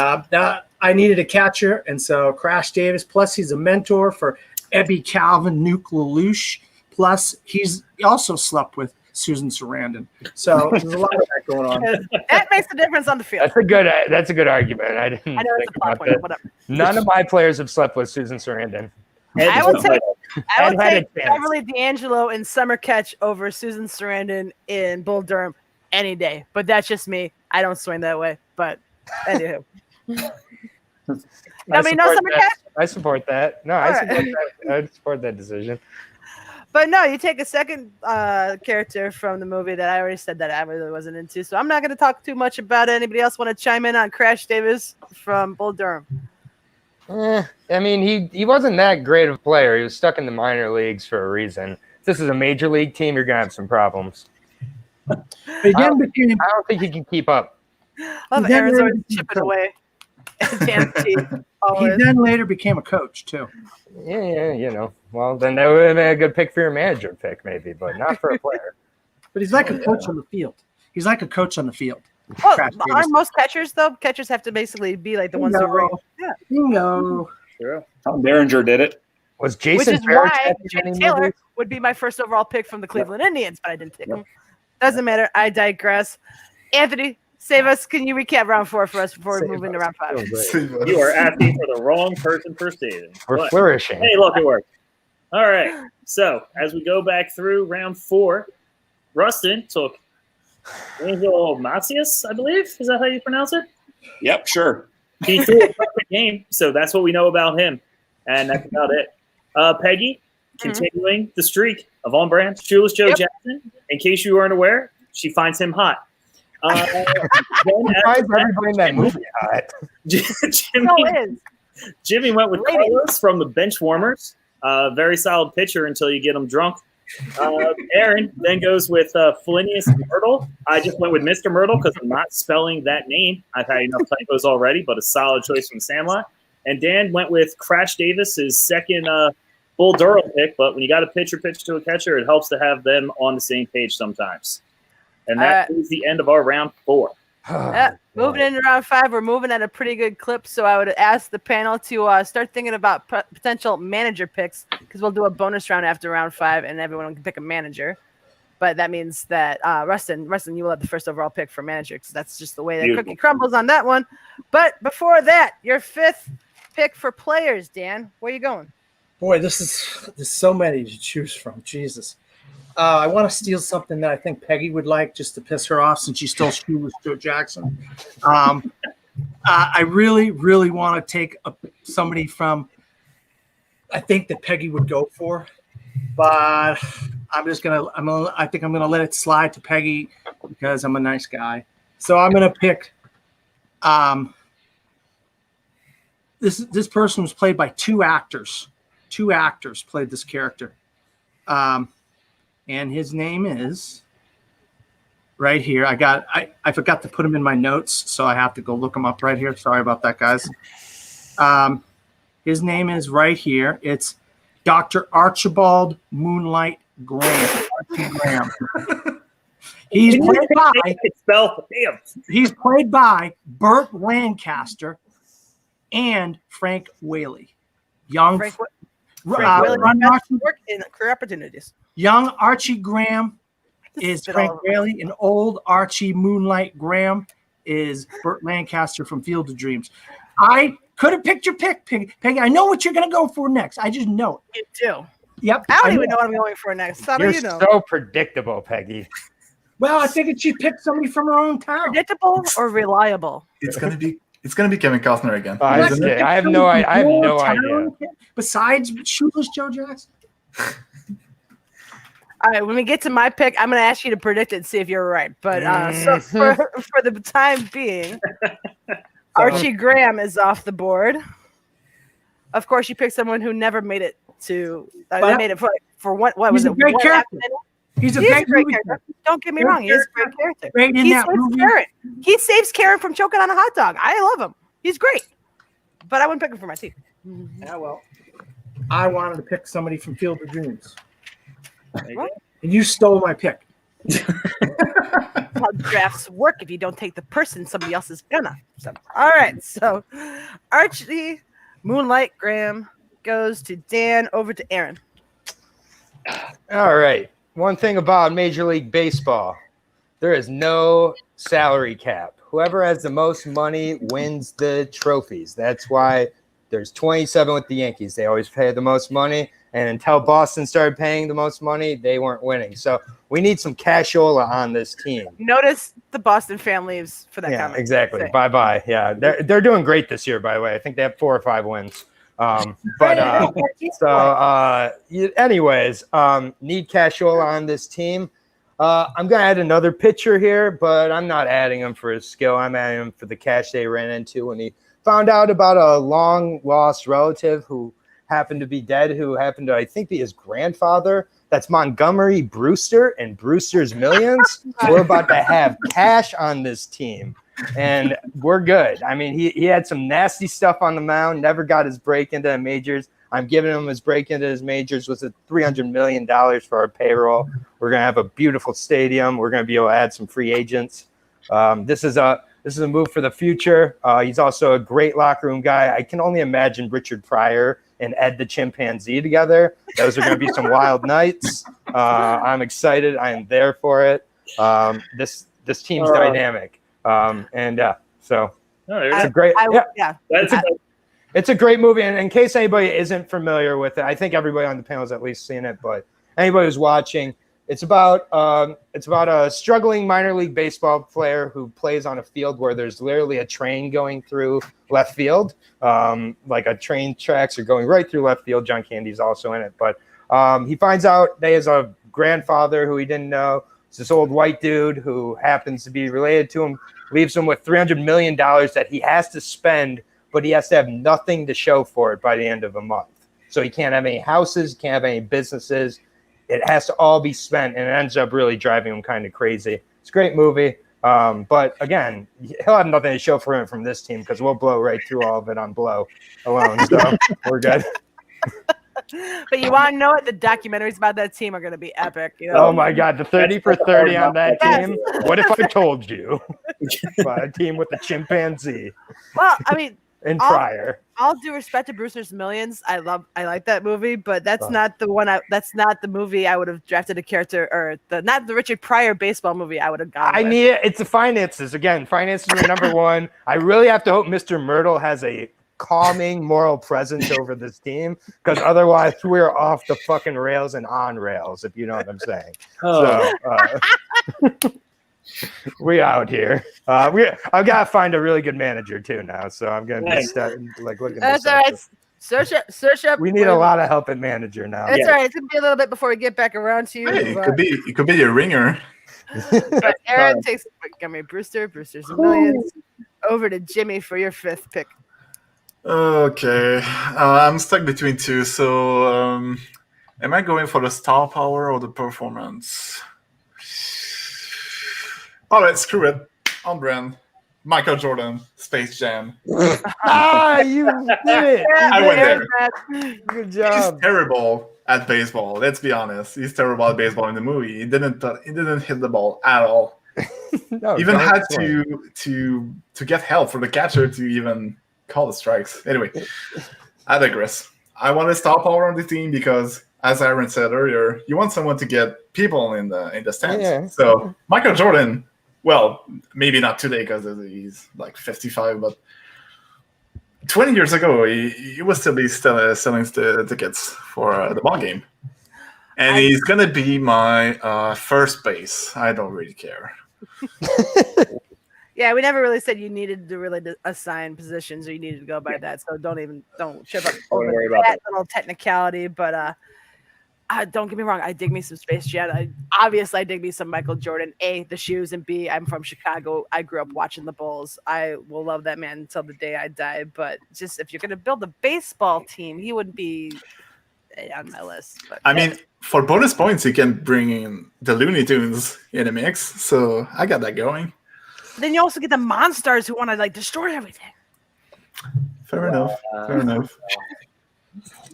I needed a catcher, and so Crash Davis. Plus, he's a mentor for Ebby Calvin, Nuke LaLoosh. Plus, he also slept with Susan Sarandon. So there's a lot of that going on. That makes a difference on the field. That's a good argument. I know it's a plot point, whatever. None of my players have slept with Susan Sarandon. I would take Beverly D'Angelo in Summer Catch over Susan Sarandon in Bull Durham any day. But that's just me. I don't swing that way. But anywho. No Summer Catch? I support that. No, I support that decision. But no, you take a second character from the movie that I already said that I really wasn't into. So I'm not going to talk too much about it. Anybody else want to chime in on Crash Davis from Bull Durham? I mean, he wasn't that great of a player. He was stuck in the minor leagues for a reason. If this is a major league team, you're going to have some problems. I don't think he can keep up. Aaron's always chipping away. He then later became a coach, too. Yeah, Well, then that would have been a good pick for your manager pick, maybe, but not for a player. But he's like a coach on the field. Well, aren't most catchers, though? Catchers have to basically be like the ones who ring. Yeah. Sure. Tom Berenger did it. Was Jason Which is why Jim Taylor would be my first overall pick from the Cleveland Indians, but I didn't take him. Doesn't matter. I digress. Anthony, save us. Can you recap round 4 for us before we move into round 5? You are asking for the wrong person for season. We're flourishing. Hey, look, it worked. All right. So as we go back through round 4, Rustin took Angel Macias, I believe. Is that how you pronounce it? Yep, sure. He threw a perfect game, so that's what we know about him. And that's about it. Peggy, continuing the streak of on-brand, Shoeless Joe Jackson. In case you weren't aware, she finds him hot. Why is everybody in that movie hot? Jimmy went with Carlos from the Benchwarmers. Very solid pitcher until you get him drunk. Aaron then goes with Thelonious Myrtle. I just went with Mr. Myrtle because I'm not spelling that name. I've had enough typos already, but a solid choice from Sandlot. And Dan went with Crash Davis, his second Bull Durham pick. But when you got a pitcher pitch to a catcher, it helps to have them on the same page sometimes. And that is the end of our round 4. Moving into round 5, we're moving at a pretty good clip. So I would ask the panel to start thinking about potential manager picks, because we'll do a bonus round after round 5, and everyone can pick a manager. But that means that Rustin, you will have the first overall pick for manager, because that's just the way that cookie crumbles on that one. But before that, your 5th pick for players, Dan. Where are you going? Boy, there's so many to choose from. Jesus. I want to steal something that I think Peggy would like, just to piss her off, since she stole Shoeless Joe Jackson. I really, really want to take somebody from. I think that Peggy would go for, but I think I'm gonna let it slide to Peggy because I'm a nice guy. So I'm gonna pick. This person was played by two actors. Two actors played this character. And his name is right here. I forgot to put him in my notes, so I have to go look him up right here. Sorry about that, guys. His name is right here. It's Dr. Archibald Moonlight Graham. Graham. He's played by Burt Lancaster and Frank Whaley. Frank Whaley work in career opportunities. Young Archie Graham is Frank Whaley, and old Archie Moonlight Graham is Burt Lancaster from Field of Dreams. I could have picked your pick, Peggy. I know what you're going to go for next. I just know it. You do. Yep. I don't even know what I'm going for next. How do you know? So predictable, Peggy. Well, I figured she picked somebody from her own town. Predictable or reliable? It's gonna be Kevin Costner again. I have no idea. Besides Shoeless Joe Jackson. All right, when we get to my pick, I'm going to ask you to predict it and see if you're right. But so for the time being, Archie Graham is off the board. Of course, you picked someone who never made it to. Made it for what was it? Great character. He's a great character. Don't get me wrong. He's a great character. Great in that movie. Karen. He saves Karen from choking on a hot dog. I love him. He's great. But I wouldn't pick him for my team. Yeah, well, I wanted to pick somebody from Field of Dreams. And you stole my pick. How drafts work. If you don't take the person, somebody else is gonna. So, all right. So Archie Moonlight Graham goes to Dan, over to Aaron. All right. One thing about Major League Baseball, there is no salary cap. Whoever has the most money wins the trophies. That's why there's 27 with the Yankees. They always pay the most money. And until Boston started paying the most money, they weren't winning. So we need some cashola on this team. Notice the Boston families for that comment. Yeah, exactly. Bye-bye. Yeah, they're doing great this year, by the way. I think they have 4 or 5 wins. Anyways, need cashola on this team. I'm going to add another pitcher here, but I'm not adding him for his skill. I'm adding him for the cash they ran into when he found out about a long-lost relative who happened to be dead, who happened to, I think, be his grandfather. That's Montgomery Brewster and Brewster's Millions. We're about to have cash on this team, and we're good. I mean, he had some nasty stuff on the mound, never got his break into the majors. I'm giving him his break into his majors with $300 million for our payroll. We're going to have a beautiful stadium. We're going to be able to add some free agents. This is a move for the future. He's also a great locker room guy. I can only imagine Richard Pryor and Ed the chimpanzee together. Those are going to be some wild nights. I'm excited. I am there for it. This team's dynamic. So it's a great. It's a great movie. And in case anybody isn't familiar with it, I think everybody on the panel has at least seen it. But anybody who's watching, it's about a struggling minor league baseball player who plays on a field where there's literally a train going through left field. Like a train tracks are going right through left field. John Candy's also in it. But he finds out that he has a grandfather who he didn't know. It's this old white dude who happens to be related to him, leaves him with $300 million that he has to spend, but he has to have nothing to show for it by the end of a month. So he can't have any houses, can't have any businesses. It has to all be spent, and it ends up really driving him kind of crazy. It's a great movie. But again, he'll have nothing to show for him from this team because we'll blow right through all of it on blow alone. So we're good. But you want to know what? The documentaries about that team are going to be epic. You know? Oh my God, the 30 for 30 on that team. What if I told you? About a team with a chimpanzee. Well, I mean, and Pryor. All due respect to Brewster's Millions, I like that movie, but that's not the one. That's not the movie I would have drafted a character, or not the Richard Pryor baseball movie I would have gone. Need it. It's the finances again. Finances are number one. I really have to hope Mr. Myrtle has a calming moral presence over this team, because otherwise we're off the fucking rails and on rails, if you know what I'm saying. So we out here. I've got to find a really good manager too now, so I'm gonna be looking. That's all right. Search up. We need a lot of help at manager now. That's all right. It's gonna be a little bit before we get back around to you. Hey, it could be a ringer. But Aaron takes Brewster. Brewster's millions. Over to Jimmy for your 5th pick. Okay, I'm stuck between two. So, am I going for the star power or the performance? All right, screw it. On brand. Michael Jordan, Space Jam. You did it. I went there. Good job. He's terrible at baseball. Let's be honest. He's terrible at baseball in the movie. He didn't hit the ball at all. No, even had to get help from the catcher to even call the strikes. Anyway, I digress. I want a star power on the team because, as Aaron said earlier, you want someone to get people in the stands. Yeah. So Michael Jordan, well, maybe not today because he's like 55, but 20 years ago, he was still selling the tickets for the ball game. And he's going to be my first base. I don't really care. Yeah, we never really said you needed to really assign positions or you needed to go by that. So don't trip up over that little technicality. But don't get me wrong, I dig me some Space Jam. I dig me some Michael Jordan. A, the shoes, and B, I'm from Chicago. I grew up watching the Bulls. I will love that man until the day I die. But just if you're going to build a baseball team, he wouldn't be on my list. But I mean, for bonus points, you can bring in the Looney Tunes in a mix. So I got that going. Then you also get the monsters who want to destroy everything. Fair enough.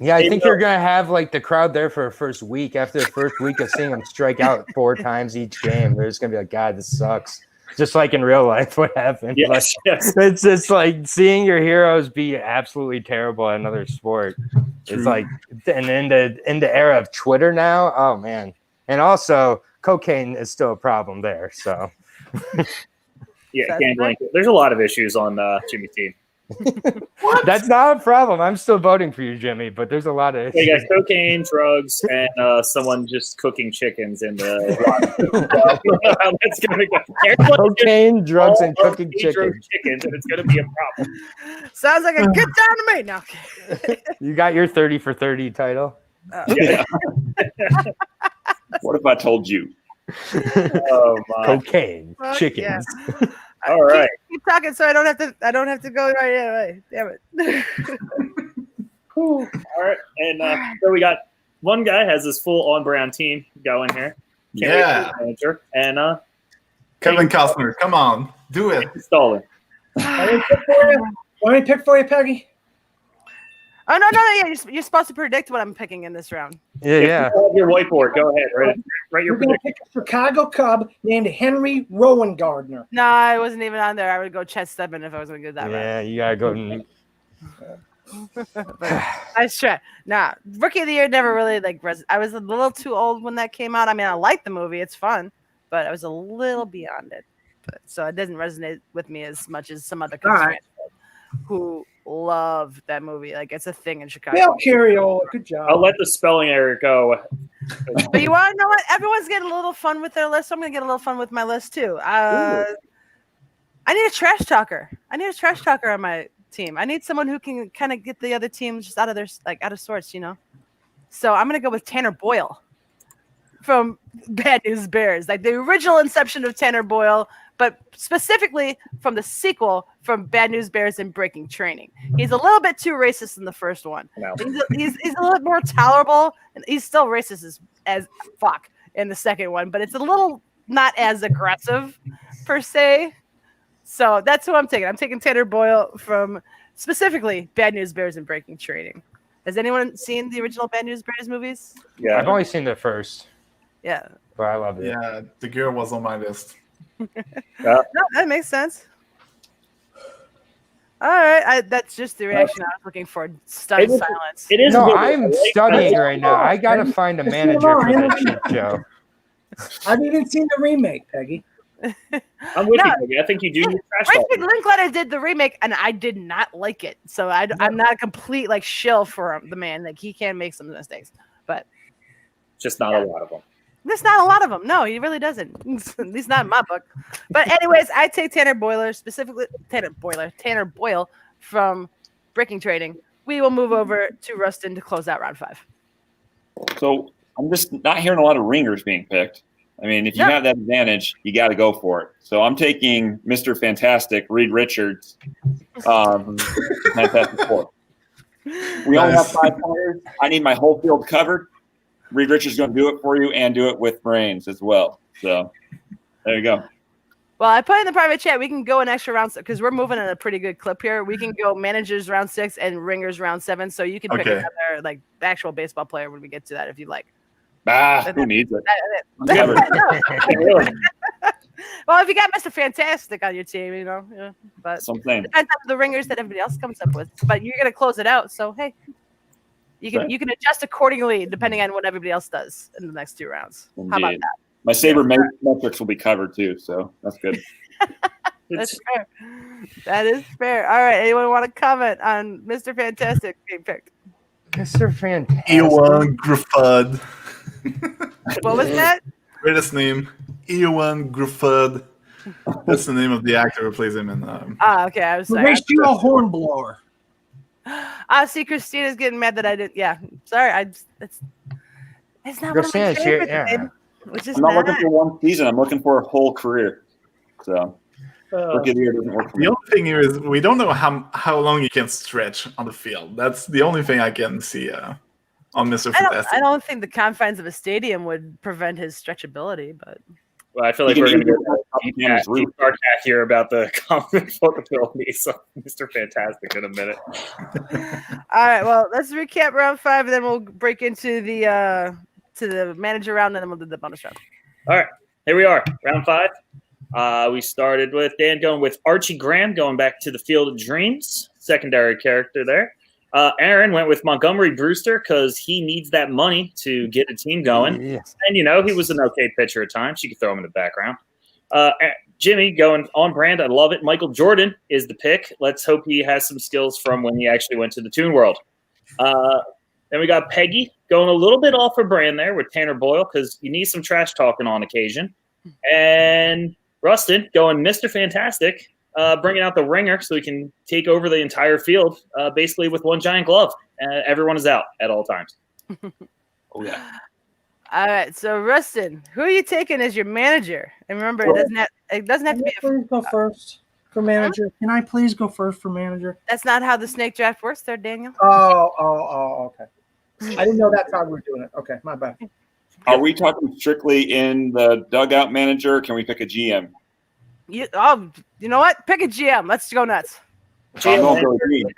Yeah, I think you're gonna have the crowd there for a first week. After the first week of seeing them strike out 4 times each game, they're just gonna be like, "God, this sucks." Just like in real life, what happened? Yes. It's just like seeing your heroes be absolutely terrible at another sport. True. It's like, and in the era of Twitter now, oh man, and also cocaine is still a problem there. So, yeah, gambling. There's a lot of issues on Jimmy's team. What? That's not a problem. I'm still voting for you, Jimmy, but there's a lot of issues. You got cocaine, drugs, and someone just cooking chickens in the that's gonna go. Cocaine, drugs, and cooking chickens, and it's gonna be a problem. Sounds like a good time to me. Now, you got your 30 for 30 title. Yeah. What if I told you? Oh my! Cocaine, chickens. Yeah. All right. Keep talking, so I don't have to go right away. Damn it. All right, and so we got one guy has this full on-brand team going here. Manager and Kevin Costner, come on, do it. Stalling. Want me to pick for you, Peggy? Oh no! Yeah, you're supposed to predict what I'm picking in this round. Yeah. Your whiteboard. Go ahead. Write your We're going to pick a Chicago Cub named Henry Rowan Gardner. No, I wasn't even on there. I would go Chet Steadman if I was going to go that route. Yeah, you gotta go. Nice try. Nah, Rookie of the Year never really I was a little too old when that came out. I mean, I liked the movie; it's fun, but I was a little beyond it. So it doesn't resonate with me as much as some other who love that movie. It's a thing in Chicago. Bill Cariola, good job. I'll let the spelling error go. But you want to know what? Everyone's getting a little fun with their list. So I'm going to get a little fun with my list too. I need a trash talker. On my team. I need someone who can kind of get the other teams just out of their out of sorts, you know. So I'm going to go with Tanner Boyle from Bad News Bears, the original inception of Tanner Boyle, but specifically from the sequel from Bad News Bears and Breaking Training. He's a little bit too racist in the first one. No. He's a little bit more tolerable, and he's still racist as fuck in the second one, but it's a little not as aggressive per se. So that's who I'm taking. I'm taking Tanner Boyle from specifically Bad News Bears and Breaking Training. Has anyone seen the original Bad News Bears movies? Yeah, I've only seen the first. Yeah. But I love it. Yeah, the girl was on my list. No, that makes sense. All right, that's just the reaction I was looking for. Stunned silence. It is. No, I'm studying right now. I gotta find a manager for that shit show. I've even seen the remake, Peggy. I'm with you, Peggy. I think you do need trash talk. Richard Linklater did the remake, and I did not like it. So I'm not a complete like shill for the man. Like he can make some mistakes, but just not a lot of them. There's not a lot of them. No, he really doesn't. At least not in my book. But anyways, I take Tanner Boyle from Breaking Trading. We will move over to Rustin to close out round 5. So I'm just not hearing a lot of ringers being picked. I mean, if you have that advantage, you got to go for it. So I'm taking Mr. Fantastic, Reed Richards, Fantastic Four. We only have 5 players. I need my whole field covered. Reed Richards is going to do it for you and do it with brains as well. So there you go. Well, I put in the private chat, we can go an extra round because we're moving at a pretty good clip here. We can go managers round 6 and ringers round 7. So you can pick another like actual baseball player when we get to that if you like. Who needs it? Well, if you got Mr. Fantastic on your team, you know, but something depends on the ringers that everybody else comes up with. But you're gonna close it out, so hey, you can adjust accordingly depending on what everybody else does in the next 2 rounds. Indeed. How about that? My saber metrics will be covered too, so that's good. That's fair. That is fair. All right, anyone want to comment on Mr. Fantastic being picked? Mr. Fantastic. Ewan Gruffud. What was that? Greatest name, Ewan Gruffud. That's the name of the actor who plays him in. Okay, I was sorry. Ratio Hornblower. See, Christina's getting mad that I didn't. Yeah, sorry. It's not one of my Christina's favorites, here, babe, which is I'm not looking for one season. I'm looking for a whole career. So rookie of the year doesn't work for me. The only thing here is we don't know how long you can stretch on the field. That's the only thing I can see on Mr. Fantastic. I don't think the confines of a stadium would prevent his stretchability, but Well, I feel like we're going to get deep dark here about the comic abilities of Mr. Fantastic in a minute. All right, well, let's recap round 5, and then we'll break into the manager round, and then we'll do the bonus round. All right, here we are, round 5. We started with Dan going with Archie Graham, going back to the Field of Dreams, secondary character there. Aaron went with Montgomery Brewster because he needs that money to get a team going. Yes. And, he was an okay pitcher at times. You could throw him in the background. Jimmy going on brand. I love it. Michael Jordan is the pick. Let's hope he has some skills from when he actually went to the Toon World. Then we got Peggy going a little bit off her brand there with Tanner Boyle because you need some trash talking on occasion. And Rustin going Mr. Fantastic. Bringing out the ringer so he can take over the entire field, basically with one giant glove. Everyone is out at all times. Oh, yeah. All right, so Rustin, who are you taking as your manager? And remember, it doesn't have to be. Please go first for manager. Can I please go first for manager? That's not how the snake draft works, there, Daniel. Oh, okay. I didn't know that's how we were doing it. Okay, my bad. Are we talking strictly in the dugout manager? Can we pick a GM? You know what? Pick a GM. Let's go nuts. I'm going Billy Bean.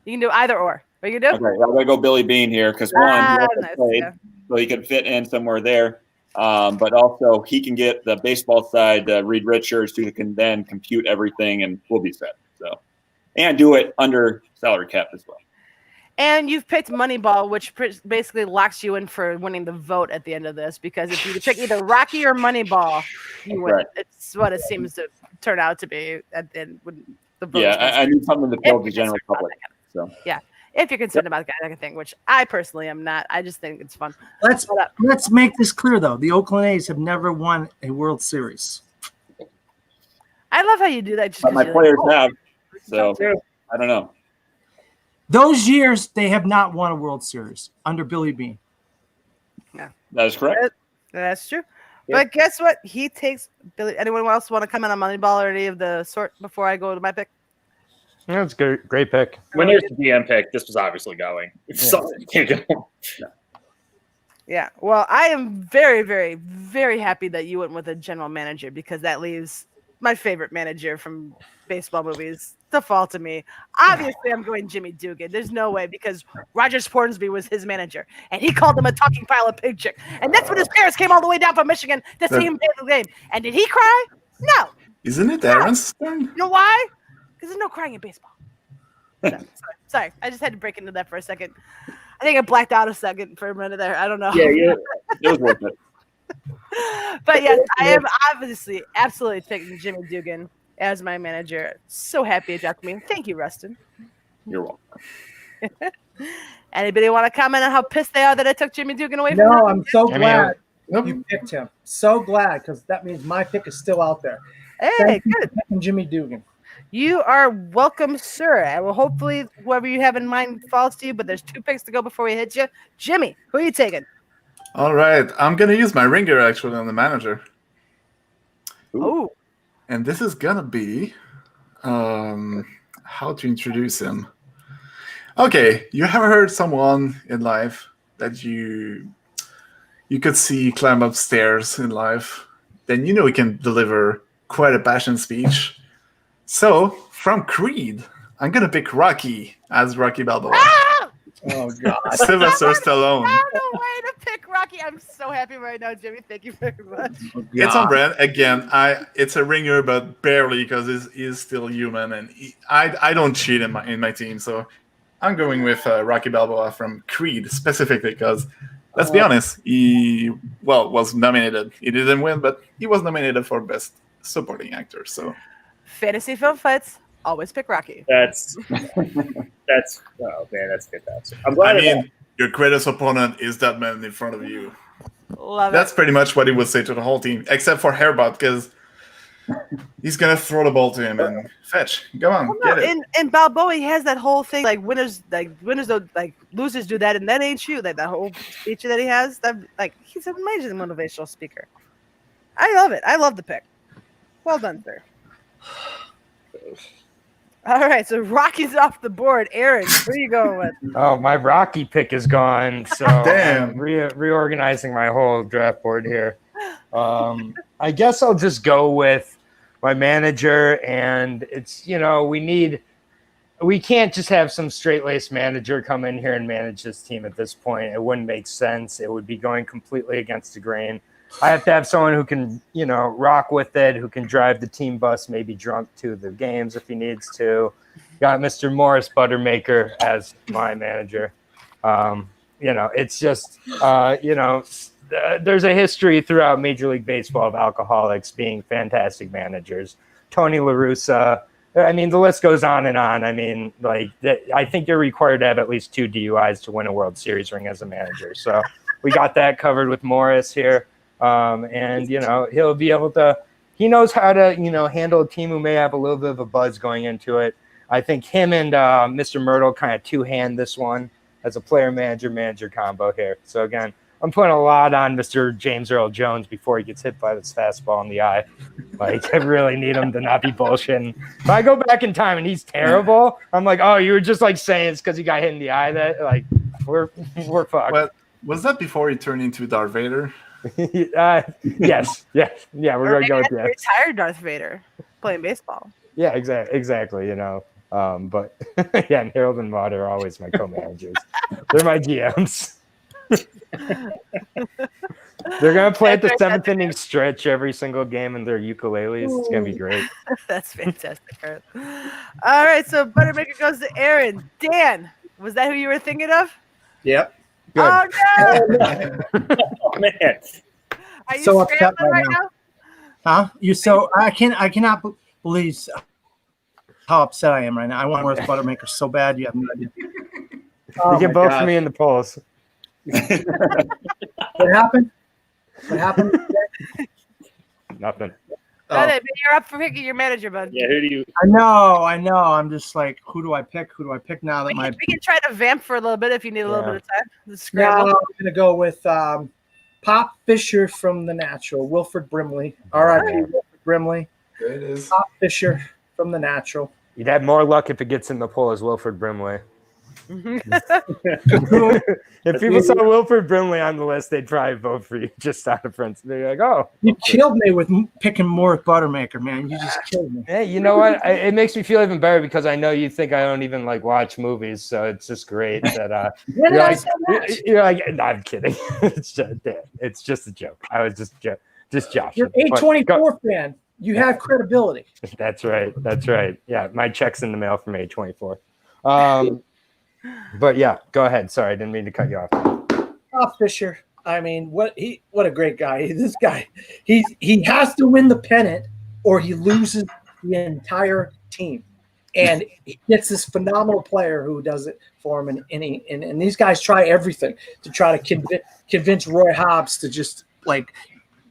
You can do either or. What you can do? Okay, I'm going to go Billy Bean here because one, he hasn't played, so he can fit in somewhere there. But also, he can get the baseball side, Reed Richards, who can then compute everything, and we'll be set. So, and do it under salary cap as well. And you've picked Moneyball, which basically locks you in for winning the vote at the end of this. Because if you pick either Rocky or Moneyball, you win. Right. It's what it seems to turn out to be at the end. When the vote I need something to build the general public. So yeah, if you're concerned about that kind of thing, which I personally am not. I just think it's fun. Let's make this clear, though. The Oakland A's have never won a World Series. I love how you do that. But my players have, so I don't know. Those years, they have not won a World Series under Billy Bean. Yeah, that is correct. That's true. Yeah. But guess what? He takes Billy. Anyone else want to comment on Moneyball or any of the sort before I go to my pick? Yeah, it's a great pick. When there's the GM pick, this was obviously going. Yeah. Well, I am very, very, very happy that you went with a general manager because that leaves my favorite manager from baseball movies to fall to me. Obviously, I'm going Jimmy Dugan. There's no way because Roger Spornsby was his manager, and he called him a talking pile of pig chick. And that's when his parents came all the way down from Michigan to see him play the game. And did he cry? No. Isn't it Aaron's turn? You know why? Because there's no crying in baseball. Sorry. I just had to break into that for a second. I think I blacked out a second for a minute there. I don't know. Yeah, it was worth it. But yes, I am obviously absolutely picking Jimmy Dugan as my manager. So happy it dropped me. Thank you, Rustin. You're welcome. Anybody want to comment on how pissed they are that I took Jimmy Dugan away from No, them? I'm so glad Nope. you picked him. So glad, because that means my pick is still out there. Hey, Thank you good. for picking Jimmy Dugan. You are welcome, sir. I will hopefully whoever you have in mind falls to you, but there's 2 picks to go before we hit you. Jimmy, who are you taking? All right, I'm gonna use my ringer actually on the manager, Oh, and this is gonna be how to introduce him. Okay, you have heard someone in life that you could see climb up stairs in life, then you know he can deliver quite a passionate speech. So, from Creed, I'm gonna pick Rocky as Rocky Balboa. Oh, God. Sylvester Stallone. I found a way to pick Rocky. I'm so happy right now, Jimmy. Thank you very much. It's on brand. Again, it's a ringer, but barely because he's still human, and I don't cheat in my team, so I'm going with Rocky Balboa from Creed specifically because, let's be honest, he was nominated. He didn't win, but he was nominated for Best Supporting Actor. So, Fantasy film fights, always pick Rocky. That's oh man, that's fantastic. I'm glad. I mean, your greatest opponent is that man in front of you. Love That's it. pretty much what he would say to the whole team, except for Hairbot, because he's gonna throw the ball to him and fetch. Come on, Well, no, get it. in Balboa, he has that whole thing like winners don't like losers do that, and that ain't you. Like that whole speech that he has. That like he's an amazing motivational speaker. I love it. I love the pick. Well done, sir. All right, so Rocky's off the board. Aaron, who are you going with? Oh, my Rocky pick is gone. So Damn. I'm reorganizing my whole draft board here. I guess I'll just go with my manager, and it's we can't just have some straight-laced manager come in here and manage this team at this point. It wouldn't make sense. It would be going completely against the grain. I have to have someone who can, rock with it, who can drive the team bus, maybe drunk to the games if he needs to. Got Mr. Morris Buttermaker as my manager. It's just, there's a history throughout Major League Baseball of alcoholics being fantastic managers. Tony La Russa. I mean, the list goes on and on. I mean, I think you're required to have at least 2 DUIs to win a World Series ring as a manager. So we got that covered with Morris here. And he'll be able to, he knows how to, handle a team who may have a little bit of a buzz going into it. I think him and Mr. Myrtle kind of 2-hand this one as a player-manager combo here. So again, I'm putting a lot on Mr. James Earl Jones before he gets hit by this fastball in the eye. I really need him to not be bullshitting. If I go back in time and he's terrible, I'm like, oh, you were just saying it's because he got hit in the eye. That we're fucked. Well, was that before he turned into Darth Vader? Yes. Yeah, we're going to go with yes. Retired Darth Vader playing baseball. Yeah, exactly. But yeah, and Harold and Maude are always my co-managers. They're my GMs. They're gonna play at the 7th inning stretch every single game in their ukuleles. It's gonna be great. That's fantastic. All right, so Buttermaker goes to Aaron. Dan, was that who you were thinking of? Yep. Good. Oh no! Oh man. Are you So upset scrambling right right now? Huh? I cannot believe how upset I am right now. I want Morris Buttermaker so bad. You have no idea. Oh, you get my both God. of me in the polls. What happened? What happened? Nothing. No, but you're up for picking your manager, bud. Yeah, who do you? I know. I'm just like, who do I pick? Who do I pick now that We can try to vamp for a little bit if you need a little bit of time. Now Scramble. I'm gonna go with Pop Fisher from The Natural, Wilford Brimley. R.I.P. Wilford Brimley. There it is. Pop Fisher from The Natural. You'd have more luck if it gets in the poll as Wilford Brimley. If people saw Wilford Brimley on the list, they'd probably vote for you just out of friends. They're like, oh. You killed me with picking Morris Buttermaker, man. You just killed me. Hey, you know what? It makes me feel even better because I know you think I don't even watch movies, so it's just great that you're like, no, I'm kidding. It's just a joke. I was just joshing. You're an A24 fan. You have credibility. That's right. Yeah, my check's in the mail from A24. But yeah, go ahead. Sorry, I didn't mean to cut you off. Pop Fisher. I mean, what a great guy. This guy, he has to win the pennant or he loses the entire team. And he gets this phenomenal player who does it for him. And these guys try everything to try to convince Roy Hobbs to just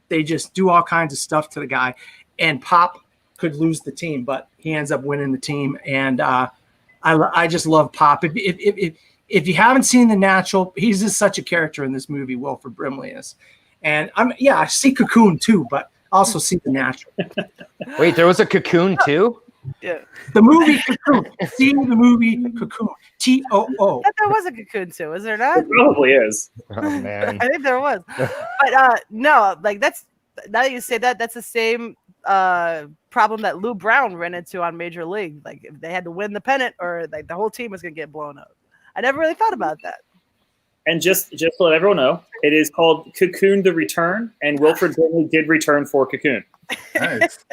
they just do all kinds of stuff to the guy. And Pop could lose the team, but he ends up winning the team. And I just love Pop. If you haven't seen The Natural, he's just such a character in this movie, Wilford Brimley is. And I see Cocoon too, but also see The Natural. Wait, there was a Cocoon too? Yeah. The movie Cocoon. See the movie Cocoon. TOO. I thought there was a Cocoon too. Was there not? It probably is. Oh man. I think there was. But no, that's now that you say that, that's the same problem that Lou Brown ran into on Major League. Like if they had to win the pennant or the whole team was gonna get blown up. I never really thought about that. And just to let everyone know, it is called Cocoon: The Return, and Wilford Brimley did return for Cocoon. Nice.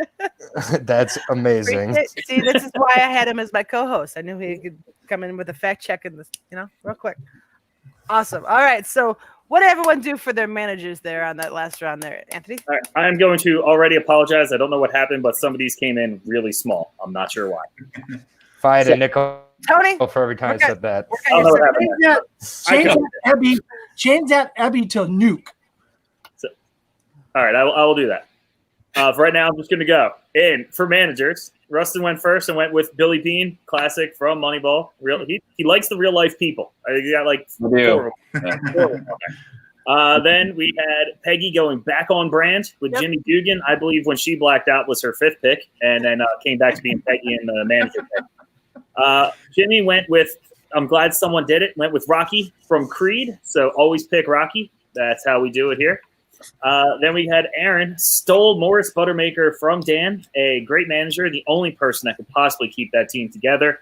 That's amazing. See, this is why I had him as my co-host. I knew he could come in with a fact check in this, real quick. Awesome. All right. So what did everyone do for their managers there on that last round there, Anthony? All right, I am going to already apologize. I don't know what happened, but some of these came in really small. I'm not sure why. If I had a nickel Tony, for every time I said that. I don't know what happened. Change that Ebby to Nuke. So, all right, I will do that. For right now, I'm just going to go. And for managers, Rustin went first and went with Billy Bean, classic from Moneyball. He likes the real life people. He got like four of them. Then we had Peggy going back on brand with Jimmy Dugan. I believe when she blacked out was her 5th pick, and then came back to being Peggy in the manager pick. Jimmy went with, I'm glad someone did it, went with Rocky from Creed. So always pick Rocky. That's how we do it here. Then we had Aaron, stole Morris Buttermaker from Dan, a great manager, the only person that could possibly keep that team together.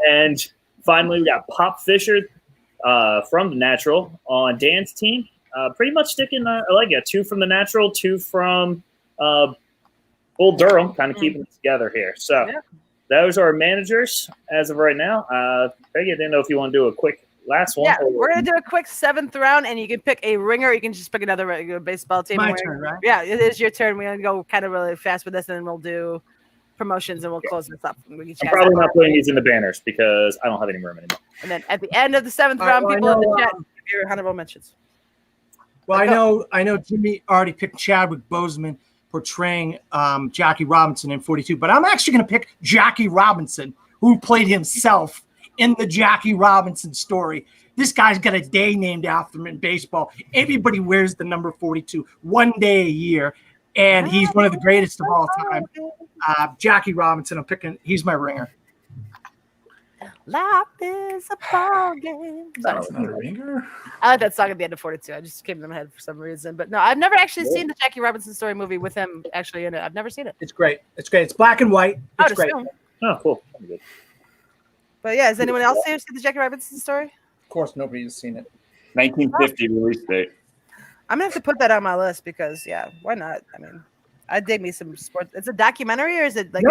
And finally, we got Pop Fisher from The Natural on Dan's team. Pretty much sticking, I like it, 2 from The Natural, 2 from Old Durham, kind of keeping it together here. So those are our managers as of right now. Peggy, I didn't know if you want to do a quick last one. Yeah, we're going to do a quick 7th round, and you can pick a ringer. Or you can just pick another regular baseball team. My turn, right? Yeah, it is your turn. We're going to go kind of really fast with this, and then we'll do promotions, and we'll close this up. I'm probably not putting these in the banners because I don't have any room anymore. And then at the end of the 7th round, people in the chat, give your honorable mentions. Well, I know Jimmy already picked Chadwick Boseman portraying Jackie Robinson in 42, but I'm actually going to pick Jackie Robinson, who played himself in the Jackie Robinson story. This guy's got a day named after him in baseball. Everybody wears the number 42 one day a year, and he's one of the greatest of all time. Jackie Robinson, he's my ringer. Life is a ball game. That's not a ringer. I like that song at the end of 42. I just came to my head for some reason. But no, I've never actually seen the Jackie Robinson story movie with him actually in it. I've never seen it. It's great. It's great. It's black and white. It's great. Oh, cool. But yeah, has anyone else here seen the Jackie Robinson story? Of course, nobody's seen it. 1950 release date. I'm going to have to put that on my list because, yeah, why not? I mean, I dig me some sports. It's a documentary or is it like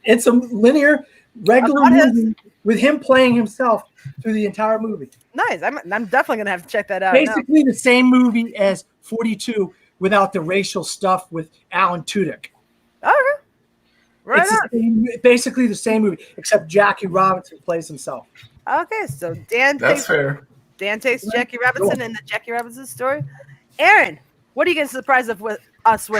it's a linear, regular movie with him playing himself through the entire movie. Nice. I'm definitely going to have to check that out. Basically the same movie as 42 without the racial stuff with Alan Tudyk. Okay. Right it's basically the same movie, except Jackie Robinson plays himself. Okay, so Dan That's fair. Dan takes Jackie Robinson and the Jackie Robinson story. Aaron, what are you going to surprise us with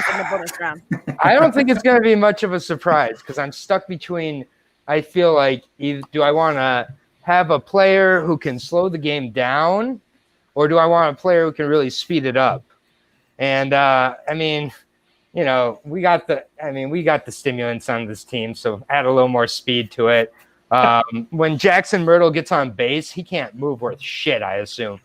in the bonus round? I don't think it's going to be much of a surprise because I'm stuck between. I feel like do I want to have a player who can slow the game down, or do I want a player who can really speed it up? And I mean, we got the stimulants on this team, so add a little more speed to it. When Jackson Myrtle gets on base, he can't move worth shit, I assume.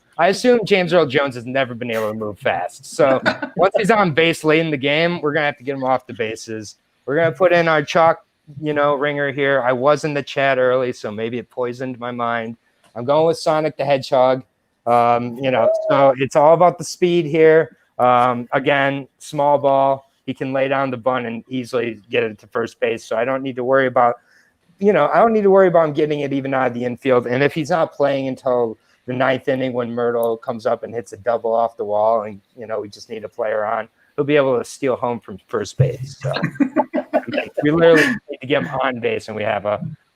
James Earl Jones has never been able to move fast. So once he's on base late in the game, we're going to have to get him off the bases. We're going to put in our chalk, ringer here. I was in the chat early, so maybe it poisoned my mind. I'm going with Sonic the Hedgehog. So it's all about the speed here. Again, small ball. He can lay down the bunt and easily get it to first base. So I don't need to worry about him getting it even out of the infield. And if he's not playing until the ninth inning when Myrtle comes up and hits a double off the wall, and we just need a player on, he'll be able to steal home from first base. So we literally need to get him on base, and we have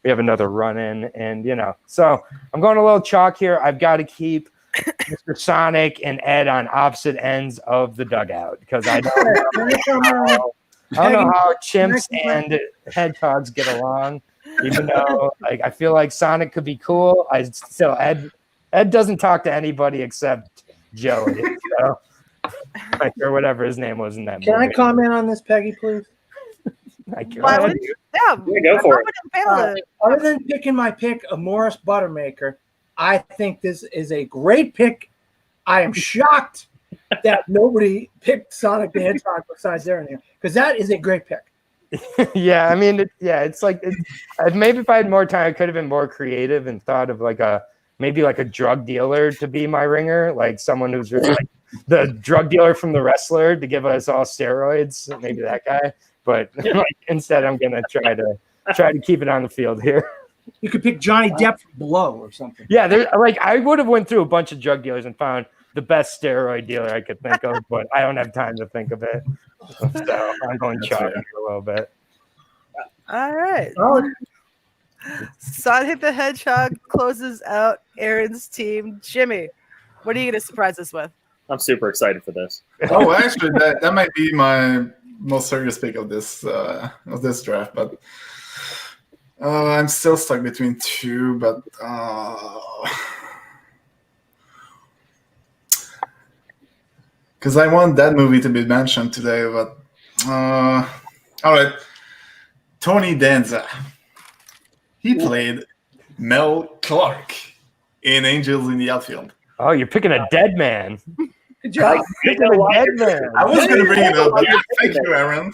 another run in, and so I'm going a little chalk here. I've got to keep Mr. Sonic and Ed on opposite ends of the dugout because I don't know how chimps and hedgehogs get along. Even though I feel like Sonic could be cool, Ed doesn't talk to anybody except Joey, so or whatever his name was in that movie. Can I comment on this, Peggy, please? Why would you? Yeah, go for it. Other than picking my pick of Morris Buttermaker, I think this is a great pick. I am shocked that nobody picked Sonic the Hedgehog besides Aaron here, because that is a great pick. Yeah, I mean, it's like maybe if I had more time, I could have been more creative and thought of maybe a drug dealer to be my ringer, like someone who's really like the drug dealer from The Wrestler to give us all steroids, maybe that guy. But instead, I'm gonna try to keep it on the field here. You could pick Johnny Depp from Blow or something. Yeah, I would have went through a bunch of drug dealers and found the best steroid dealer I could think of, but I don't have time to think of it. So I'm going chalk a little bit. All right. Sonic the Hedgehog closes out Aaron's team. Jimmy, what are you going to surprise us with? I'm super excited for this. Oh, actually, that might be my most serious pick of this draft, but I'm still stuck between two. But because I want that movie to be mentioned today, but all right, Tony Danza. He played Mel Clark in Angels in the Outfield. Oh, you're picking a dead man. Good job. I was going to bring it up, but thank you, Aaron.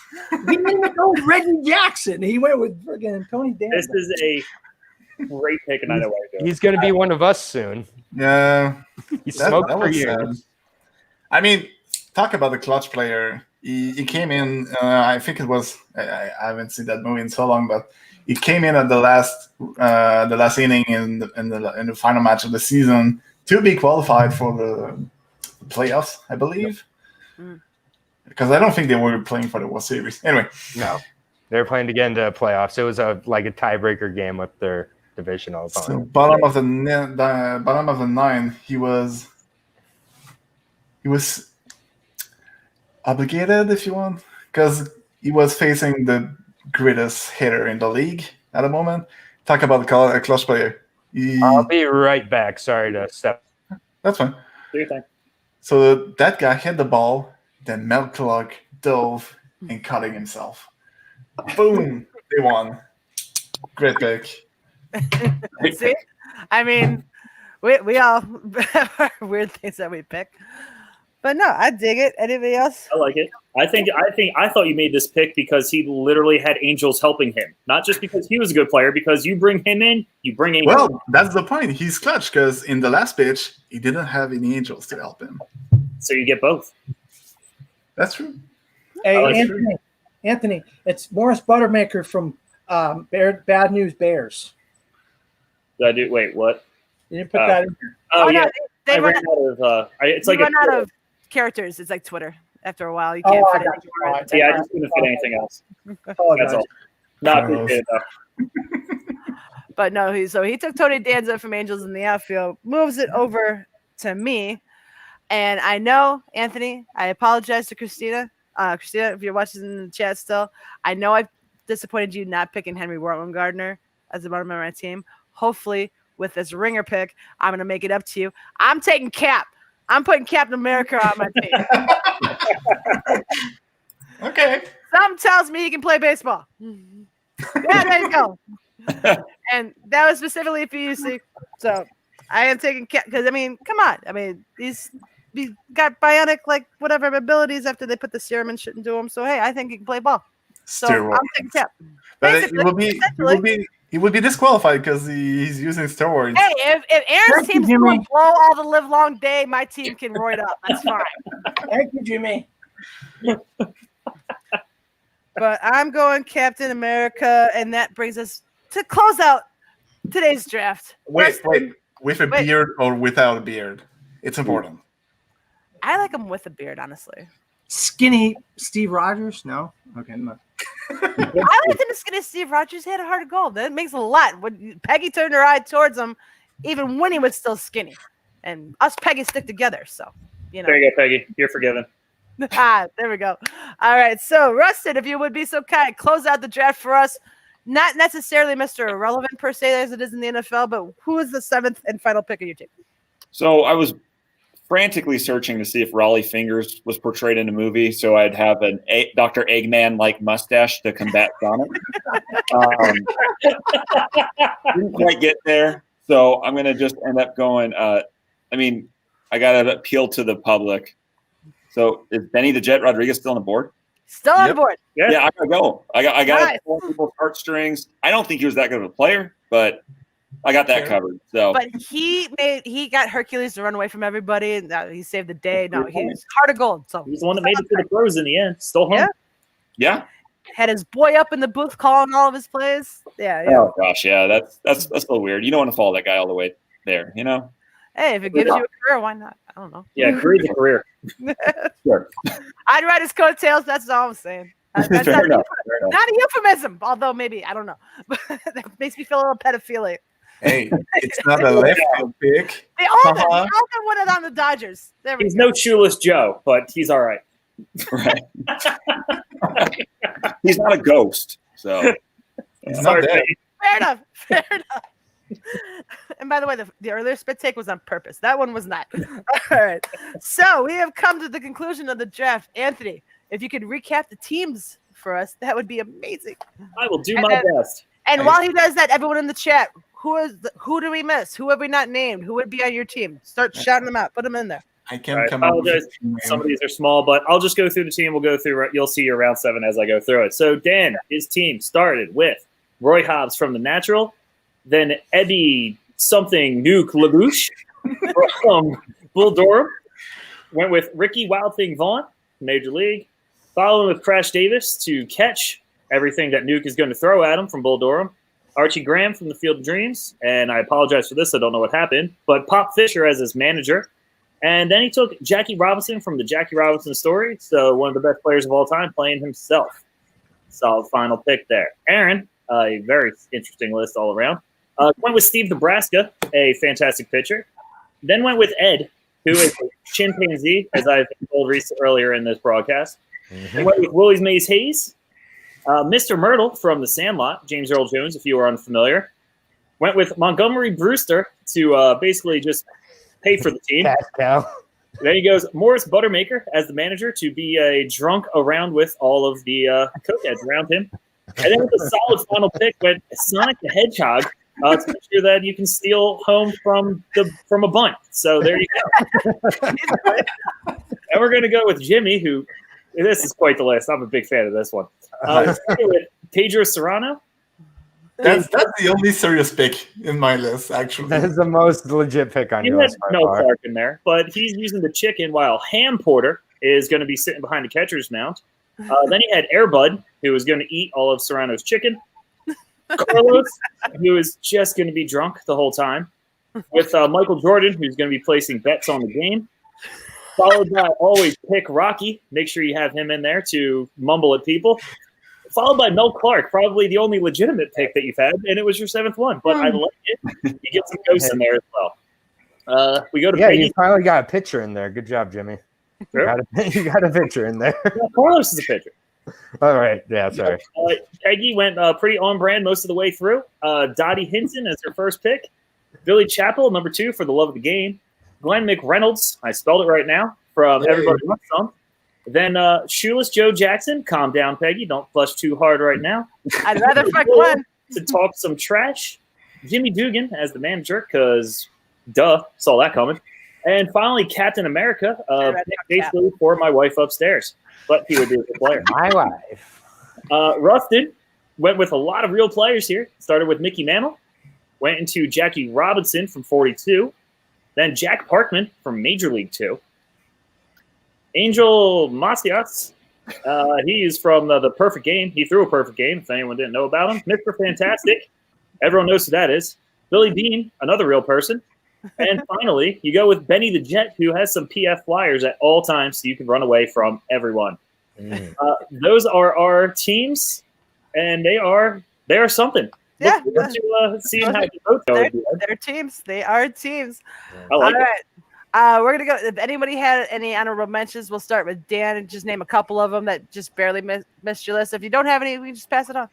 He didn't go with Reggie Jackson. He went with friggin' Tony Danza. This is a great pick, and I know why I do. He's going to be one of us soon. Yeah. He smoked for years. Sad. I mean, talk about the clutch player. He came in, I think it was, I haven't seen that movie in so long, but he came in at the last inning in the final match of the season to be qualified for the playoffs, I believe. Because I don't think they were playing for the World Series. Anyway. No. They were playing to get into playoffs. It was a tiebreaker game with their divisionals. So bottom of the nine, he was obligated, if you want, because he was facing the greatest hitter in the league at the moment. Talk about a clutch player. I'll be right back. Sorry to step. That's fine. Do your thing. So that guy hit the ball, then Mel Clark dove and cutting himself. Boom! They won. Great pick. See? I mean, we all have our weird things that we pick. But no, I dig it. Anybody else? I like it. I thought you made this pick because he literally had Angels helping him, not just because he was a good player. Because you bring him in, you bring Angels. Well, that's the point. He's clutch because in the last pitch, he didn't have any Angels to help him. So you get both. That's true. Hey, Anthony, it's Morris Buttermaker from Bad News Bears. Did I do? Wait, what? You didn't put that in here. Oh, yeah. No, they I ran out of. It's like run out of characters. It's like Twitter. After a while, you can't fit it anymore. Yeah, I just couldn't fit anything else. That's all. Not appreciated though. But no, he took Tony Danza from Angels in the Outfield, moves it over to me, and I know, Anthony, I apologize to Christina. Christina, if you're watching in the chat still, I know I've disappointed you not picking Henry Gardner as a bottom of my team. Hopefully, with this ringer pick, I'm going to make it up to you. I'm taking Cap. I'm putting Captain America on my team. Okay. Something tells me he can play baseball. Yeah, there you go. And that was specifically for you, see. So I am taking Cap because, I mean, come on. I mean, he got bionic, like, whatever abilities after they put the serum and shit into him. So, hey, I think he can play ball. So Steroids. I'm taking Cap. But he would be disqualified because he's using steroids. Hey, if Aaron's team's going to blow all the live long day, my team can roid up. That's fine. Thank you, Jimmy. But I'm going Captain America, and that brings us to close out today's draft. Wait. with a Wait. beard or without a beard. It's important. I like him with a beard, honestly. Skinny Steve Rogers? No. Okay. No. I liked him as skinny Steve Rogers. He had a heart of gold. That makes a lot. When Peggy turned her eye towards him, even when he was still skinny, and us Peggy stick together. So, you know. There you go, Peggy. You're forgiven. There we go. All right. So, Rustin, if you would be so kind, close out the draft for us. Not necessarily Mr. Irrelevant per se, as it is in the NFL, but who is the 7th and final pick of your team? So I was frantically searching to see if Raleigh Fingers was portrayed in a movie, so I'd have an Dr. Eggman-like mustache to combat Sonic. Didn't quite get there, so I'm going to just end up going. I got to appeal to the public. So is Benny the Jet Rodriguez still on the board? Still on the board. Yeah, I gotta go. I got Nice. to pull people's heartstrings. I don't think he was that good of a player, but I got that covered. So, But he got Hercules to run away from everybody, and he saved the day. No, he's heart of gold. So He's the one that made it to the pros in the end. Still home. yeah. Had his boy up in the booth calling all of his plays. Yeah. Oh gosh, yeah. That's a little weird. You don't want to follow that guy all the way there, you know. Hey, if it gives you a career, why not? I don't know. Yeah, career's a career. Sure. I'd ride his coattails. That's all I'm saying. That's Fair enough. not a euphemism, although maybe, I don't know. That makes me feel a little pedophilic. Hey, it's not a left field pick. The Alden won it on the Dodgers. There we He's go. no shoeless Joe, but he's all right. Right. He's not a ghost, so He's Sorry, not dead. Peggy. Fair enough. Fair enough. And by the way, the earlier spit take was on purpose. That one was not. All right. So we have come to the conclusion of the draft. Anthony, if you could recap the teams for us, that would be amazing. I will do my best. And while he does that, everyone in the chat, who do we miss? Who have we not named? Who would be on your team? Start shouting them out. Put them in there. I I can't come up with apologize. a name. Some of these are small, but I'll just go through the team. We'll go through. You'll see your round 7 as I go through it. So Dan, his team started with Roy Hobbs from The Natural, then Eddie something Nuke Labouche from Bull Durham. Went with Ricky Wild Thing Vaughn, Major League. Following with Crash Davis to catch everything that Nuke is going to throw at him from Bull Durham. Archie Graham from the Field of Dreams, and I apologize for this. I don't know what happened, but Pop Fisher as his manager. And then he took Jackie Robinson from the Jackie Robinson story, so one of the best players of all time, playing himself. Solid final pick there. Aaron, a very interesting list all around. Went with Steve Nebraska, a fantastic pitcher. Then went with Ed, who is a chimpanzee, as I've been told earlier in this broadcast. Then went with Willie's Mays Hayes. Mr. Myrtle from The Sandlot, James Earl Jones, if you are unfamiliar. Went with Montgomery Brewster to basically just pay for the team. Then he goes Morris Buttermaker as the manager to be a drunk around with all of the cokeheads around him. And then with a solid final pick went Sonic the Hedgehog to make sure that you can steal home from a bunt. So there you go. And we're going to go with Jimmy, who this is quite the list. I'm a big fan of this one. With Pedro Serrano. That's the only serious pick in my list, actually. That is the most legit pick on You your had list by Mel far. Clark in there, but he's using the chicken while Ham Porter is going to be sitting behind the catcher's mound. Then he had Airbud, who was going to eat all of Serrano's chicken. Carlos, who is just going to be drunk the whole time. With Michael Jordan, who's going to be placing bets on the game. Followed by always pick Rocky. Make sure you have him in there to mumble at people. Followed by Mel Clark, probably the only legitimate pick that you've had, and it was your 7th one. But I like it. You get some ghosts in there as well. We go to Peggy. You finally got a pitcher in there. Good job, Jimmy. Sure. You got a pitcher in there. Carlos is a pitcher. All right. Yeah, sorry. Peggy went pretty on brand most of the way through. Dottie Hinton as her first pick. Billy Chappell, number 2 for the love of the game. Glenn McReynolds, I spelled it right now, from Everybody Wants Some. Then Shoeless Joe Jackson, calm down, Peggy. Don't flush too hard right now. I'd rather fuck Glenn. To talk some trash. Jimmy Dugan as the manager, because duh, saw that coming. And finally, Captain America, basically for my wife upstairs. But he would be a good player. My wife. Rustin went with a lot of real players here. Started with Mickey Mantle. Went into Jackie Robinson from 42. Then Jack Parkman from Major League 2. Angel Macias, he is from the Perfect Game. He threw a perfect game, if anyone didn't know about him. Mr. Fantastic. Everyone knows who that is. Billy Bean, another real person. And finally, you go with Benny the Jet, who has some PF flyers at all times, so you can run away from everyone. Those are our teams, and they are something. Yeah. Look forward to seeing how the vote goes. They're teams. They are teams. I like All it. right. We're gonna go. If anybody had any honorable mentions, we'll start with Dan and just name a couple of them that just barely missed your list. If you don't have any, we can just pass it on.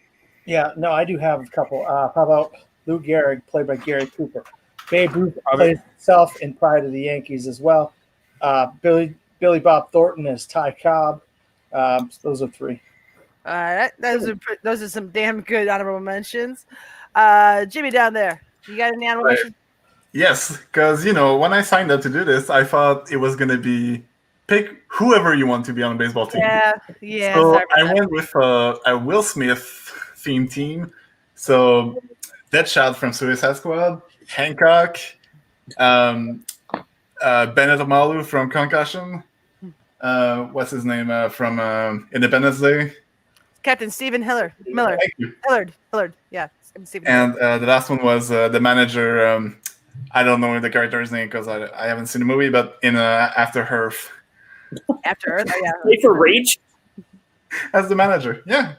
Yeah, no, I do have a couple. How about Lou Gehrig, played by Gary Cooper? Babe Ruth plays himself in Pride of the Yankees as well. Billy Bob Thornton as Ty Cobb. Those are three. All right, those are some damn good honorable mentions. Jimmy down there, you got any honorable mentions? Yes, because when I signed up to do this, I thought it was gonna be pick whoever you want to be on a baseball team. Yeah. So I went with a Will Smith theme team. So Deadshot from Suicide Squad, Hancock, Bennett Omalu from Concussion. What's his name from Independence Day? Captain Stephen Miller. Thank you. Hillard. Yeah. Stephen And the last one was the manager. I don't know the character's name because I haven't seen the movie, but in After Earth. After Earth, yeah. Play for Rage? As the manager, yeah.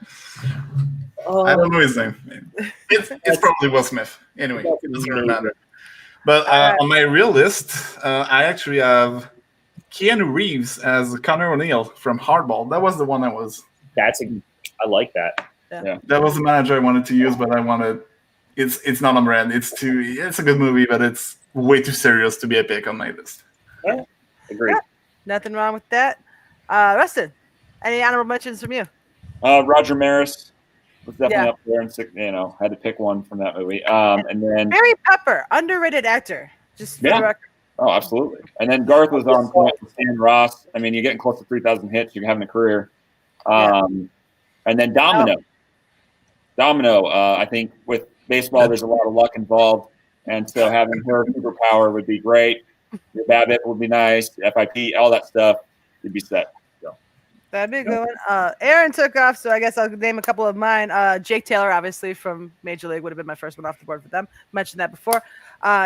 I don't know his name. It's probably Will Smith. Anyway, it doesn't really matter. But on my real list, I actually have Keanu Reeves as Connor O'Neill from Hardball. That was the one I like that. Yeah. That was the manager I wanted to use, but I wanted. It's not on brand. It's a good movie, but it's way too serious to be a pick on my list. Yeah, agreed. Yeah, nothing wrong with that. Rustin, any honorable mentions from you? Roger Maris was definitely up there, and had to pick one from that movie. And then Barry Pepper, underrated actor. Just for the record. Oh, absolutely. And then Garth was on point with Stan Ross. I mean, you're getting close to 3,000 hits. You're having a career. And then Domino. I think with baseball, there's a lot of luck involved. And so having her superpower would be great. Your BABIP would be nice. FIP, all that stuff, you'd be set. So. That'd be a good one. Aaron took off, so I guess I'll name a couple of mine. Jake Taylor, obviously, from Major League, would have been my first one off the board for them. Mentioned that before.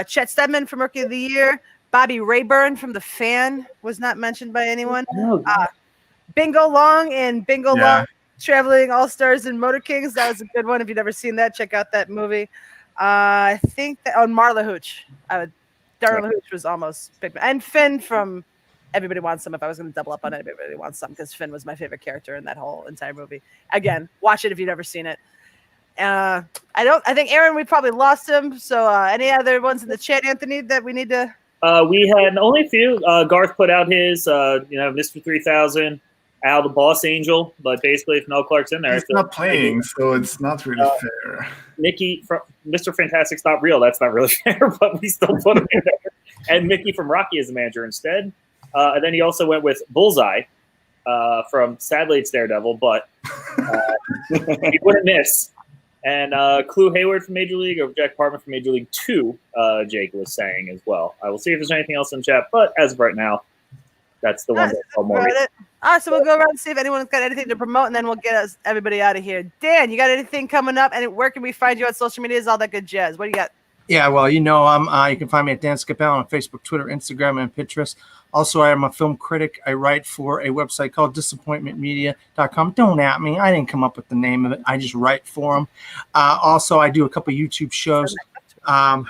Chet Stedman from Rookie of the Year. Bobby Rayburn from The Fan was not mentioned by anyone. Bingo Long and Bingo Long Traveling All-Stars and Motor Kings. That was a good one. If you've never seen that, check out that movie. I think that Marla Hooch. Darla Hooch was almost picked. And Finn from Everybody Wants Some. If I was going to double up on Everybody Wants Some, because Finn was my favorite character in that whole entire movie. Again, watch it if you've never seen it. I think Aaron, we probably lost him. So any other ones in the chat, Anthony, that we need to? We had only a few. Garth put out his, Mr. 3000, Al the Boss Angel, but basically if Mel Clark's in there. He's not playing, so it's not really fair. Mickey from Mr. Fantastic's not real. That's not really fair, but we still put him in there. And Mickey from Rocky as the manager instead. And then he also went with Bullseye from Sadly It's Daredevil, but he wouldn't miss. And Clue Hayward from Major League, or Jack Partman from Major League 2, Jake was saying as well. I will see if there's anything else in chat, but as of right now, that's the one that's called more. All right, so we'll go around and see if anyone's got anything to promote, and then we'll get everybody out of here. Dan, you got anything coming up? And where can we find you on social media? All that good jazz. What do you got? Yeah, well, you can find me at Dan Scapel on Facebook, Twitter, Instagram, and Pinterest. Also, I am a film critic. I write for a website called disappointmentmedia.com. Don't at me. I didn't come up with the name of it. I just write for them. Also, I do a couple YouTube shows. One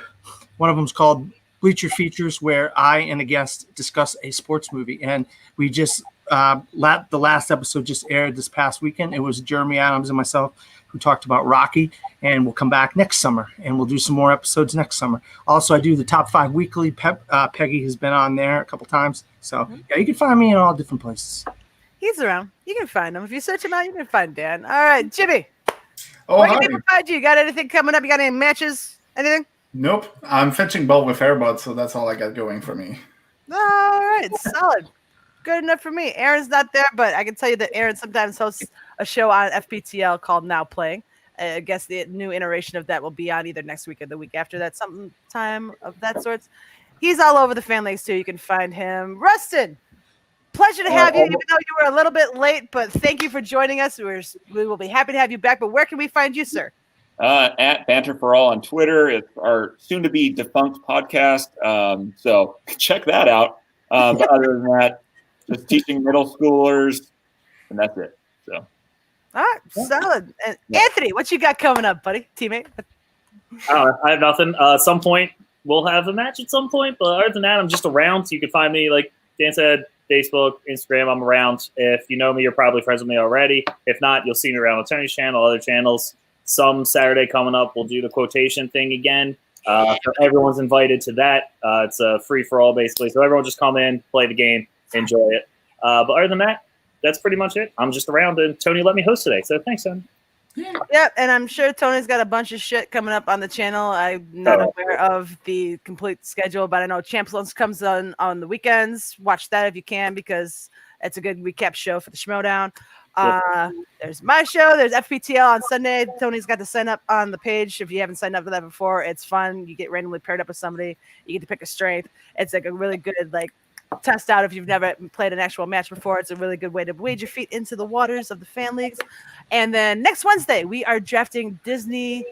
of them is called Bleacher Features, where I and a guest discuss a sports movie. And we just, the last episode just aired this past weekend. It was Jeremy Adams and myself who talked about Rocky, and we'll come back next summer, and we'll do some more episodes next summer. Also, I do the Top 5 Weekly. Peggy has been on there a couple times. So, yeah, you can find me in all different places. He's around. You can find him. If you search him out, you can find Dan. All right, Jimmy. Oh, where hi. can people find you? Got anything coming up? You got any matches? Anything? Nope. I'm fetching ball with Airbud, so that's all I got going for me. All right, solid. Good enough for me. Aaron's not there, but I can tell you that Aaron sometimes hosts a show on FPTL called Now Playing. I guess the new iteration of that will be on either next week or the week after that, sometime of that sort. He's all over the fan leagues too. You can find him. Rustin, pleasure to have you, even though you were a little bit late, but thank you for joining us. We will be happy to have you back. But where can we find you, sir? at Banter for All on Twitter. It's our soon-to-be defunct podcast, so check that out. But other than that, just teaching middle schoolers, and that's it. So, all right, solid. And Anthony, what you got coming up, buddy? Teammate? I have nothing. Some point we'll have a match at some point, but other than that, I'm just around. So you can find me, like Dan said, Facebook, Instagram. I'm around. If you know me, you're probably friends with me already. If not, you'll see me around on Tony's channel, other channels. Some Saturday coming up, we'll do the quotation thing again. So everyone's invited to that. It's a free for all, basically. So everyone just come in, play the game, enjoy it. But other than that, that's pretty much it. I'm just around, and Tony let me host today. So thanks, Tony. Yep, and I'm sure Tony's got a bunch of shit coming up on the channel. I'm not aware of the complete schedule, but I know Champions comes on the weekends. Watch that if you can, because it's a good recap show for the Schmodown. There's my show. There's FPTL on Sunday. Tony's got to sign up on the page. If you haven't signed up for that before, it's fun. You get randomly paired up with somebody. You get to pick a strength. It's like a really good test out if you've never played an actual match before. It's a really good way to wade your feet into the waters of the fan leagues. And then next Wednesday, we are drafting Disney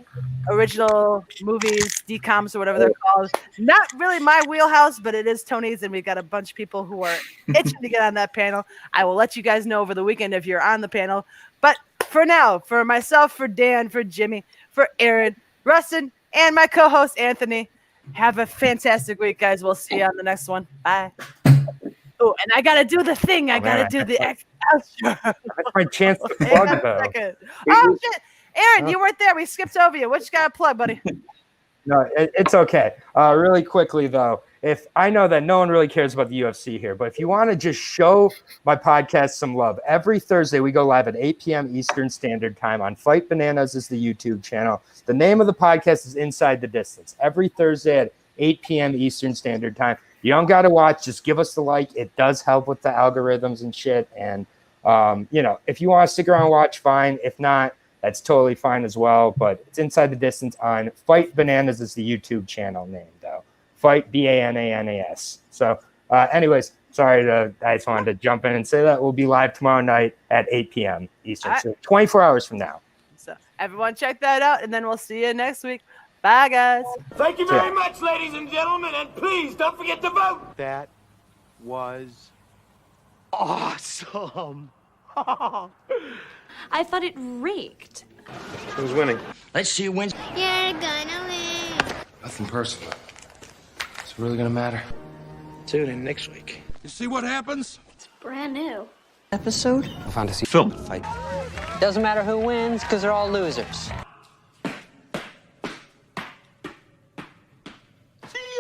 original movies, DComs or whatever they're called. Not really my wheelhouse, but it is Tony's, and we've got a bunch of people who are itching to get on that panel. I will let you guys know over the weekend if you're on the panel. But for now, for myself, for Dan, for Jimmy, for Aaron, Rustin, and my co-host Anthony, have a fantastic week, guys. We'll see you on the next one. Bye. Oh, and I gotta do the thing. I gotta do the outro. That's my chance to plug, though. Oh shit, Aaron, you weren't there. We skipped over you. What you got to plug, buddy? No, it's okay. Really quickly though, if I know that no one really cares about the UFC here, but if you want to just show my podcast some love, every Thursday we go live at 8 p.m. Eastern Standard Time on Fight Bananas is the YouTube channel. The name of the podcast is Inside the Distance. Every Thursday at 8 p.m. Eastern Standard Time. You don't got to watch. Just give us the like. It does help with the algorithms and shit. And, if you want to stick around and watch, fine. If not, that's totally fine as well. But it's Inside the Distance on Fight Bananas is the YouTube channel name, though. Fight Bananas. So, anyways, I just wanted to jump in and say that we'll be live tomorrow night at 8 p.m. Eastern. So 24 hours from now. So everyone check that out, and then we'll see you next week. Bye, guys. Thank you very much, ladies and gentlemen, and please don't forget to vote. That was awesome. I thought it raked. Who's winning? Let's see who wins. You're gonna win. Nothing personal. It's really gonna matter. Tune in next week. You see what happens? It's brand new. Episode? Fantasy film fight. Doesn't matter who wins, because they're all losers.